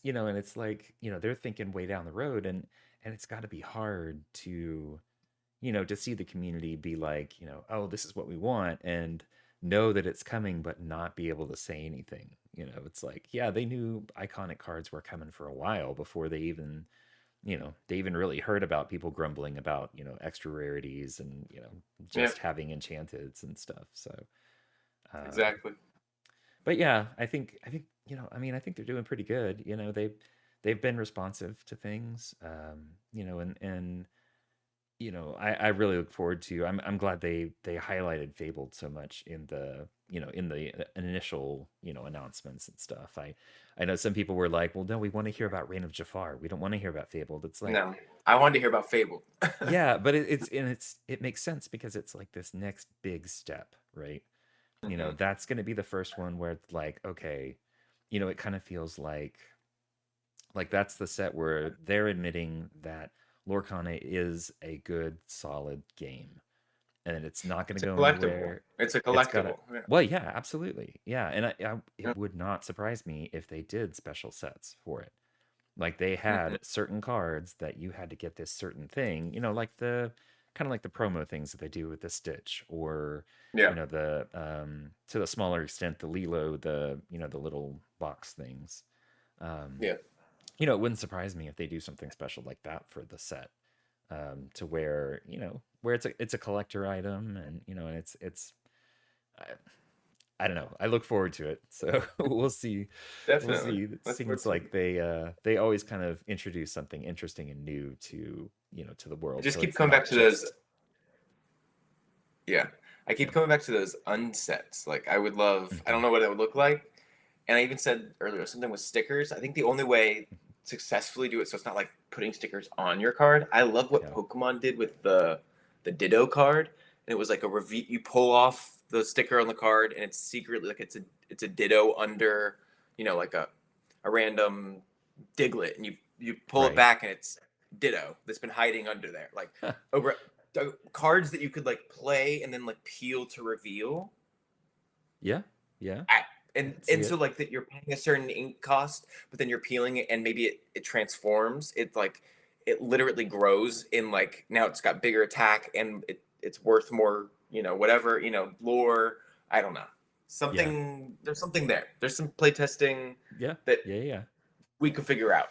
Speaker 1: like they're thinking way down the road, and it's got to be hard to see the community be like, oh, this is what we want, and know that it's coming, but not be able to say anything. It's like, yeah, they knew iconic cards were coming for a while before they even really heard about people grumbling about extra rarities and
Speaker 2: yeah,
Speaker 1: just having enchanteds and stuff. So um
Speaker 2: exactly.
Speaker 1: but yeah, I think they're doing pretty good. They've been responsive to things. And I really look forward to. I'm glad they highlighted Fabled so much in the initial announcements and stuff. I know some people were like, well, no, we want to hear about Reign of Jafar. We don't want to hear about Fabled. It's like,
Speaker 2: No, I wanted to hear about Fable.
Speaker 1: yeah, but it makes sense because it's like this next big step, right?
Speaker 2: Mhm.
Speaker 1: That's going to be the first one where it's like, okay, it kind of feels like that's the set where they're admitting that Lorcana is a good, solid game, and it's not going
Speaker 2: It's
Speaker 1: to
Speaker 2: a
Speaker 1: go
Speaker 2: collectible.
Speaker 1: anywhere.
Speaker 2: It's a
Speaker 1: It's got to.
Speaker 2: collectible. Yeah.
Speaker 1: Well, yeah, absolutely, yeah, and
Speaker 2: Yeah.
Speaker 1: it would not surprise me if they did special sets for it. Like they
Speaker 2: Mhm.
Speaker 1: had certain cards that you had to get this certain thing, like the kind of like the promo things that they do with the Stitch, or
Speaker 2: Yeah.
Speaker 1: the to the smaller extent the Lilo, the little box things. Um,
Speaker 2: Yeah.
Speaker 1: it wouldn't surprise me if they do something special like that for the set, to where where it's a collector item, and and it's I, I don't know. I look forward to it. So we'll see. We'll
Speaker 2: Definitely.
Speaker 1: see. It
Speaker 2: Look forward
Speaker 1: seems
Speaker 2: to
Speaker 1: like
Speaker 2: it.
Speaker 1: they always kind of introduce something interesting and new to to the
Speaker 2: I
Speaker 1: world.
Speaker 2: just
Speaker 1: So
Speaker 2: keep
Speaker 1: it's
Speaker 2: coming back
Speaker 1: not
Speaker 2: to those.
Speaker 1: just
Speaker 2: Yeah, I
Speaker 1: yeah.
Speaker 2: keep coming back to those unsets. Like I would love. I
Speaker 1: Hmm.
Speaker 2: don't know what it would look like, and I even said earlier something with stickers. I think the only way successfully do it so it's not like putting stickers on your card. I love what
Speaker 1: Yeah.
Speaker 2: Pokemon did with the Ditto card, and it was like a reveal. You pull off the sticker on the card, and it's secretly like it's a Ditto under, like a random Diglett, and you pull it
Speaker 1: Right.
Speaker 2: back, and it's Ditto that's been hiding under there. Like over cards that you could like play and then like peel to reveal.
Speaker 1: Yeah. Yeah.
Speaker 2: I,
Speaker 1: I
Speaker 2: and
Speaker 1: can see
Speaker 2: and so
Speaker 1: it.
Speaker 2: like that you're paying a certain ink cost, but then you're peeling it and maybe it transforms. It like it literally grows in like now it's got bigger attack and it's worth more, whatever, lore. I don't know.
Speaker 1: Yeah.
Speaker 2: Something there's something there. There's some playtesting
Speaker 1: Yeah.
Speaker 2: that
Speaker 1: Yeah. Yeah.
Speaker 2: we could figure out.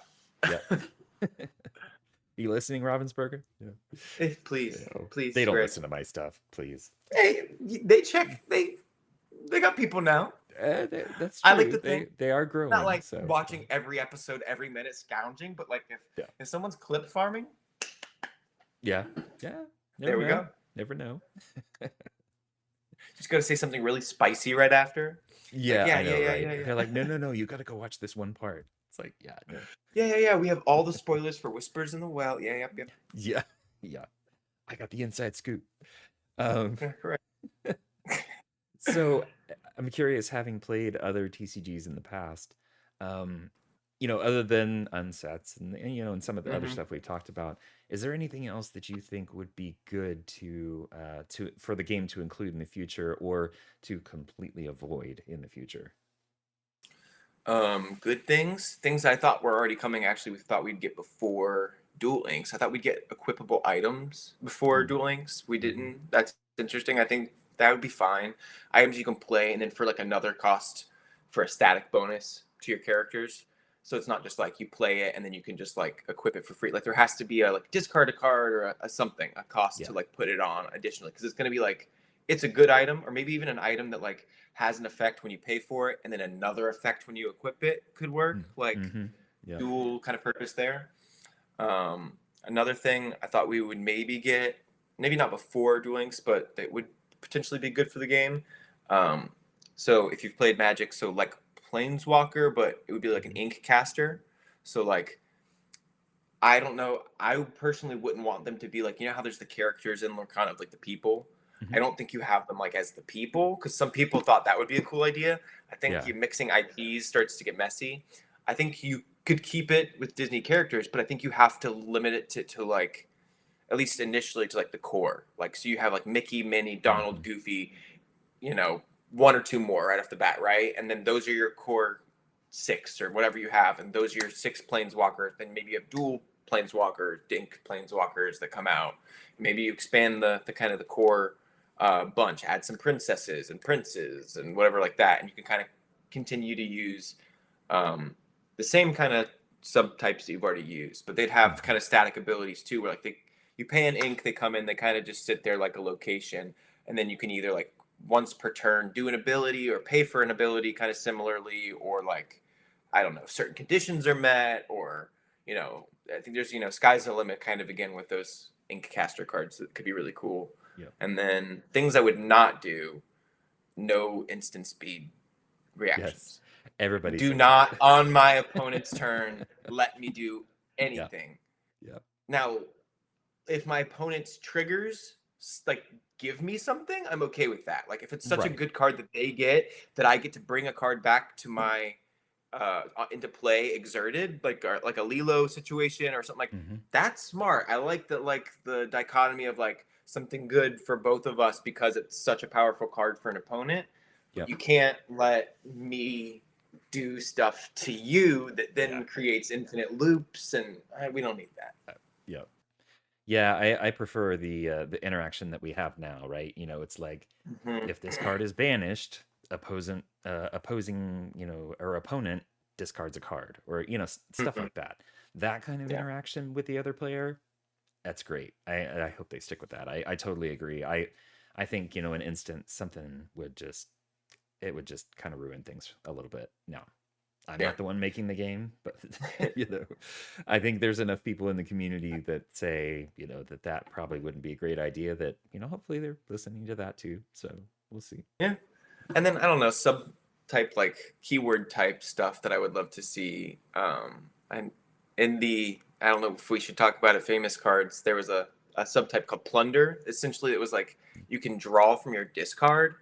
Speaker 1: Yeah. You listening, Ravensburger? Yeah.
Speaker 2: Please,
Speaker 1: They
Speaker 2: please,
Speaker 1: don't
Speaker 2: Greg.
Speaker 1: listen to my stuff, please.
Speaker 2: Hey, they check. They got people now.
Speaker 1: That's
Speaker 2: I like
Speaker 1: true.
Speaker 2: to think
Speaker 1: They are
Speaker 2: not
Speaker 1: growing,
Speaker 2: like
Speaker 1: so
Speaker 2: watching every episode every minute scounging, but like
Speaker 1: yeah.
Speaker 2: if someone's clip farming,
Speaker 1: Yeah. Yeah. Never
Speaker 2: there we
Speaker 1: know.
Speaker 2: go.
Speaker 1: Never know.
Speaker 2: Just got to say something really spicy right after. Like
Speaker 1: Yeah,
Speaker 2: yeah,
Speaker 1: I
Speaker 2: yeah,
Speaker 1: know,
Speaker 2: yeah,
Speaker 1: right?
Speaker 2: yeah,
Speaker 1: They're
Speaker 2: yeah,
Speaker 1: like, no, no, no, you got to go watch this one part. It's like, yeah, no,
Speaker 2: yeah, yeah, yeah. We have all the spoilers for Whispers in the Well. Yeah, yep, yep.
Speaker 1: yeah, yeah. I got the inside scoop. Um,
Speaker 2: Yeah, correct.
Speaker 1: so I'm curious, having played other TCGs in the past, um, other than Unsets and some of the other
Speaker 2: Hmm.
Speaker 1: stuff we've talked about, is there anything else that you think would be good to for the game to include in the future, or to completely avoid in the future?
Speaker 2: Good things I thought were already coming. Actually, we thought we'd get before Duel Links. I thought we'd get equipable items before
Speaker 1: Mm.
Speaker 2: Duel Links. We
Speaker 1: Mm-hmm.
Speaker 2: didn't. That's interesting. I think that would be fine. Items you can play, and then for like another cost for a static bonus to your characters. So it's not just like you play it and then you can just like equip it for free. Like there has to be a like discard a card or a something, a cost
Speaker 1: Yeah.
Speaker 2: to like put it on additionally because it's going to be like it's a good item or maybe even an item that like has an effect when you pay for it and then another effect when you equip it could work like
Speaker 1: Mm-hmm. Yeah.
Speaker 2: dual kind of purpose there. Another thing I thought we would maybe get, maybe not before Duel Links, but that would potentially be good for the game. um, so if you've played Magic, so like Planeswalker, but it would be like an
Speaker 1: Mm-hmm.
Speaker 2: ink caster. So like I don't know. I personally wouldn't want them to be like, how there's the characters in Lorcana of like the people.
Speaker 1: Mm-hmm.
Speaker 2: I don't think you have them like as the people because some people thought that would be a cool idea. I think
Speaker 1: Yeah.
Speaker 2: you mixing IPs starts to get messy. I think you could keep it with Disney characters, but I think you have to limit it to like at least initially to like the core. Like so you have like Mickey, Minnie,
Speaker 1: Mm-hmm.
Speaker 2: Donald, Goofy, you know, one or two more right off the bat, right? And then those are your core six or whatever you have, and those are your six planeswalkers. Then maybe you have dual planeswalkers, dink planeswalkers that come out. Maybe you expand the kind of the core bunch, add some princesses and princes and whatever like that, and you can kind of continue to use um, the same kind of subtypes that you've already used, but they'd have
Speaker 1: Mm-hmm.
Speaker 2: kind of static abilities too, where like you pay an ink, they come in, they kind of just sit there like a location, and then you can either like once per turn do an ability or pay for an ability kind of similarly, or like I don't know, certain conditions are met, or I think there's sky's the limit kind of again with those ink caster cards that could be really cool.
Speaker 1: Yep.
Speaker 2: And then things I would not do: no instant speed
Speaker 1: Yes.
Speaker 2: reactions.
Speaker 1: Everybody
Speaker 2: Do
Speaker 1: says that.
Speaker 2: not on my opponent's turn let me do
Speaker 1: Yeah.
Speaker 2: anything.
Speaker 1: Yeah.
Speaker 2: Now, if my opponent's triggers like give me something, I'm okay with that. Like if it's such a
Speaker 1: Right.
Speaker 2: good card that they get that I get to bring a card back to my into play exerted, like a Lilo situation or something like
Speaker 1: Mm-hmm.
Speaker 2: that's smart. I like that, like the dichotomy of like something good for both of us because it's such a powerful card for an opponent. But
Speaker 1: Yep.
Speaker 2: you can't let me do stuff to you that
Speaker 1: Yeah.
Speaker 2: then creates infinite loops, and we don't need that.
Speaker 1: Yep. Yeah. I prefer the interaction that we have now, right? It's like
Speaker 2: Mhm.
Speaker 1: if this card is banished, opposing or opponent discards a card, or stuff
Speaker 2: Mhm.
Speaker 1: like that. That kind of
Speaker 2: Yeah.
Speaker 1: interaction with the other player, that's great. I hope they stick with that. I totally agree. I think an instant something would just kind of ruin things a little bit. No, I'm
Speaker 2: Yeah.
Speaker 1: not the one making the game, but I think there's enough people in the community that say that probably wouldn't be a great idea. That hopefully they're listening to that too. So we'll see.
Speaker 2: Yeah. And then I don't know, subtype like keyword type stuff that I would love to see. And in the I don't know if we should talk about it. Famous cards. There was a subtype called plunder. Essentially, it was like you can draw from your discard,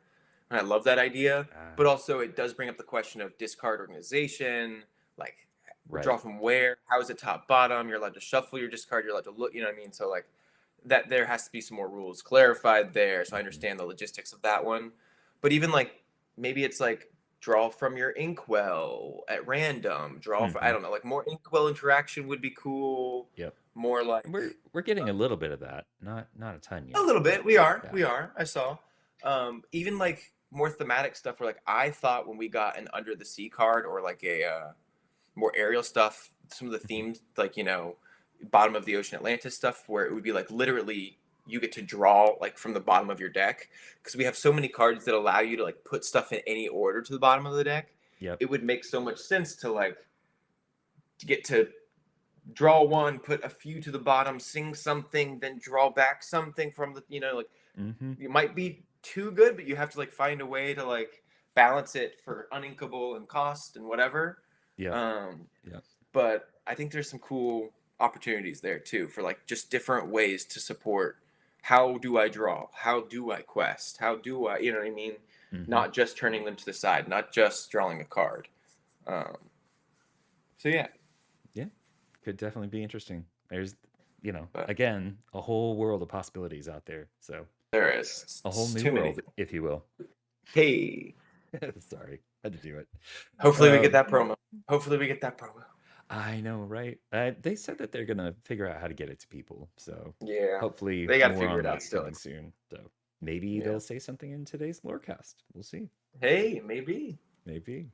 Speaker 2: and I love that idea.
Speaker 1: Ah,
Speaker 2: But also, it does bring up the question of discard organization. Like, draw
Speaker 1: right.
Speaker 2: from where? How is it top bottom? You're allowed to shuffle your discard. You're allowed to look. You know what I mean? So like that there has to be some more rules clarified there. So I
Speaker 1: Mhm.
Speaker 2: understand the logistics of that one. But even like maybe it's like draw from your inkwell at random, draw for I
Speaker 1: Mhm.
Speaker 2: don't know, like more inkwell interaction would be cool.
Speaker 1: Yep.
Speaker 2: More like
Speaker 1: And we're getting a little bit of that. Not a ton
Speaker 2: a
Speaker 1: yet,
Speaker 2: little
Speaker 1: but
Speaker 2: bit. We are.
Speaker 1: yeah.
Speaker 2: We are. I saw. Even like more thematic stuff where like I thought when we got an under the sea card or like a more aerial stuff, some of the
Speaker 1: Mhm.
Speaker 2: themes like bottom of the ocean Atlantis stuff where it would be like literally you get to draw like from the bottom of your deck because we have so many cards that allow you to like put stuff in any order to the bottom of the deck.
Speaker 1: Yep.
Speaker 2: It would make so much sense to like to get to draw one, put a few to the bottom, sing something, then draw back something from the like
Speaker 1: Mhm.
Speaker 2: you might be too good, but you have to like find a way to like balance it for uninkable and cost and whatever.
Speaker 1: Yep.
Speaker 2: Um,
Speaker 1: Yep.
Speaker 2: but I think there's some cool opportunities there too for like just different ways to support. How do I draw? How do I quest? How do I, you know what I mean?
Speaker 1: Mhm.
Speaker 2: Not just turning them to the side, not just drawing a card. Um, so yeah,
Speaker 1: Yeah. Could definitely be interesting. There's
Speaker 2: but
Speaker 1: again, a whole world of possibilities out there. So,
Speaker 2: there is
Speaker 1: a whole
Speaker 2: it's
Speaker 1: new
Speaker 2: too many
Speaker 1: world,
Speaker 2: things.
Speaker 1: if you will.
Speaker 2: Hey,
Speaker 1: Sorry, had to do it.
Speaker 2: hopefully we get
Speaker 1: Um,
Speaker 2: that promo. Hopefully we get that promo.
Speaker 1: I know, right? They said that they're gonna figure out how to get it to people. So,
Speaker 2: Yeah,
Speaker 1: hopefully,
Speaker 2: they got to
Speaker 1: more
Speaker 2: figure
Speaker 1: on
Speaker 2: it out
Speaker 1: that
Speaker 2: still.
Speaker 1: coming soon. So, maybe
Speaker 2: Yeah.
Speaker 1: they'll say something in today's Lorecast. We'll see.
Speaker 2: Hey, maybe.
Speaker 1: Maybe.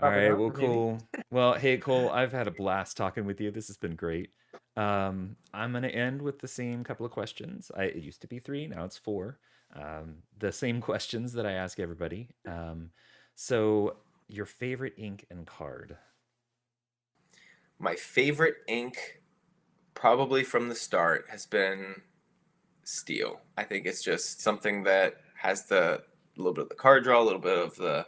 Speaker 1: All
Speaker 2: Probably
Speaker 1: right.
Speaker 2: not,
Speaker 1: Well,
Speaker 2: but maybe.
Speaker 1: cool. Well, hey, Cole, I've had a blast talking with you. This has been great. I'm going to end with the same couple of questions. It used to be three, now it's four. The same questions that I ask everybody. So, your favorite ink and card?
Speaker 2: My favorite ink, probably from the start, has been steel. I think it's just something that has the a little bit of the card draw, a little bit of the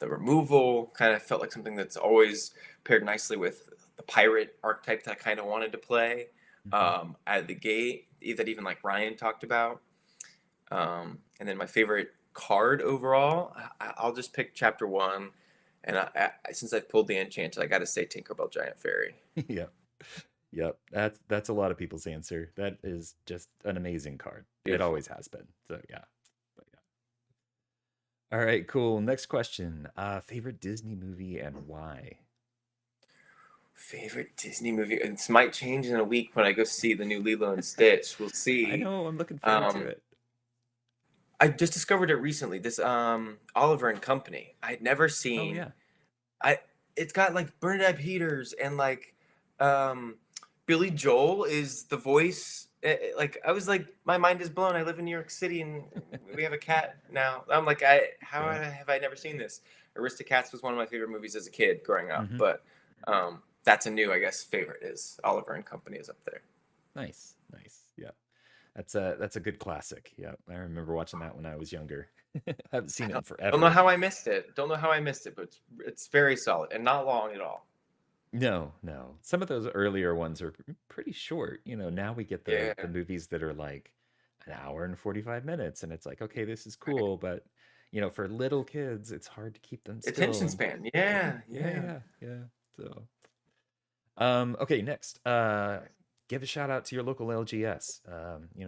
Speaker 2: removal. Kind of felt like something that's always paired nicely with the pirate archetype that I kind of wanted to play
Speaker 1: Hmm.
Speaker 2: out of the gate. That even like Ryan talked about. And then my favorite card overall, I'll just pick chapter one. And since I've pulled the enchanted, I got to say Tinkerbell Giant Fairy.
Speaker 1: Yep. Yep. That's a lot of people's answer. That is just an amazing card. It
Speaker 2: Beautiful.
Speaker 1: always has been. So, yeah. But, yeah. All right, cool. Next question. Favorite Disney movie and why?
Speaker 2: Favorite Disney movie? This might change in a week when I go see the new Lilo and Stitch. We'll
Speaker 1: I
Speaker 2: see.
Speaker 1: know. I'm looking forward to
Speaker 2: Um,
Speaker 1: it.
Speaker 2: I just discovered it recently. This Oliver and Company. I'd never
Speaker 1: Oh
Speaker 2: seen.
Speaker 1: yeah.
Speaker 2: I It's got like Bernadette Peters and like um, Billy Joel is the voice. Like I was like, my mind is blown. I live in New York City and we have a cat now. I'm like, how
Speaker 1: Yeah.
Speaker 2: have I never seen this? Aristocats was one of my favorite movies as a kid growing up,
Speaker 1: Hmm.
Speaker 2: but that's a new, I guess, favorite is Oliver and Company is up there.
Speaker 1: Nice. Nice. Yeah. That's a good classic. Yeah. I remember watching that when I was younger. I haven't
Speaker 2: I
Speaker 1: seen it in
Speaker 2: don't know
Speaker 1: forever.
Speaker 2: how I missed it. Don't know how I missed it, but it's very solid and not long at all.
Speaker 1: No, no. Some of those earlier ones are pretty short. Now we get the
Speaker 2: Yeah.
Speaker 1: the movies that are like an hour and 45 minutes, and it's like, okay, this is cool, but for little kids, it's hard to keep them still.
Speaker 2: Attention
Speaker 1: And
Speaker 2: span. Yeah,
Speaker 1: yeah,
Speaker 2: yeah.
Speaker 1: yeah, yeah. So okay, next. Give a shout out to your local LGS.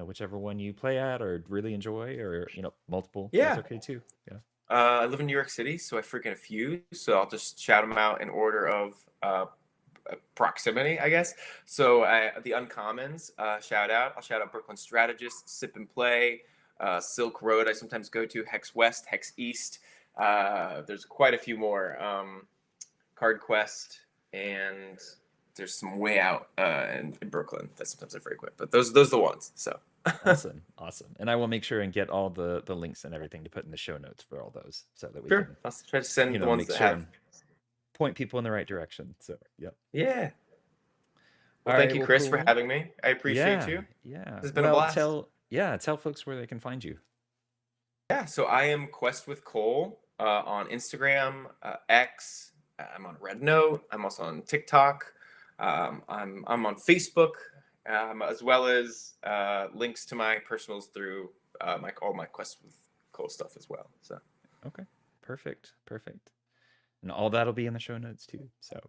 Speaker 1: Whichever one you play at or really enjoy, or multiple. That's
Speaker 2: Yeah.
Speaker 1: okay too. Yeah.
Speaker 2: I live in New York City, so I frequent a few. So I'll just shout them out in order of proximity, I guess. So the Uncommons, shout out. I'll shout out Brooklyn Strategist, Sip and Play, Silk Road. I sometimes go to Hex West, Hex East. There's quite a few more. Card Quest, and there's some way out in Brooklyn that sometimes I frequent. But those are the ones. So
Speaker 1: Awesome. And I will make sure and get all the links and everything to put in the show notes for all those, so that we
Speaker 2: sure,
Speaker 1: can,
Speaker 2: I'll try to send the ones
Speaker 1: make
Speaker 2: that
Speaker 1: sure
Speaker 2: have.
Speaker 1: and point people in the right direction. So yep.
Speaker 2: Yeah. Well,
Speaker 1: All
Speaker 2: thank
Speaker 1: right.
Speaker 2: you,
Speaker 1: Well,
Speaker 2: Chris, for
Speaker 1: cool.
Speaker 2: having me. I appreciate you.
Speaker 1: Yeah.
Speaker 2: This has been a
Speaker 1: Well,
Speaker 2: blast.
Speaker 1: tell folks where they can find you.
Speaker 2: Yeah, so I am QuestWithKole on Instagram, X. I'm on Red Note. I'm also on TikTok. I'm on Facebook, as well as links to my personals through all my QuestWithKole stuff as well. So
Speaker 1: Okay. Perfect. And all that'll be in the show notes too. So,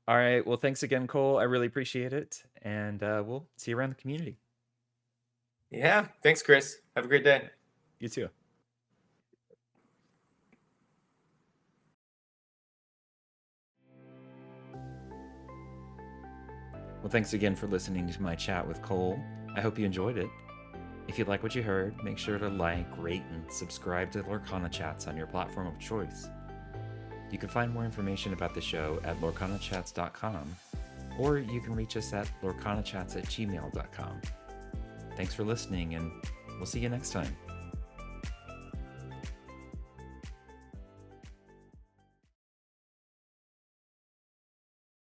Speaker 1: all right. Well, thanks again, Kole. I really appreciate it, and we'll see you around the community.
Speaker 2: yeah, thanks, Chris. Have a great day.
Speaker 1: You too. Well, thanks again for listening to my chat with Kole. I hope you enjoyed it. If you like what you heard, make sure to like, rate, and subscribe to LorcanaChats on your platform of choice. You can find more information about the show at LorcanaChats.com, or you can reach us at LorcanaChats@gmail.com. Thanks for listening, and we'll see you next time.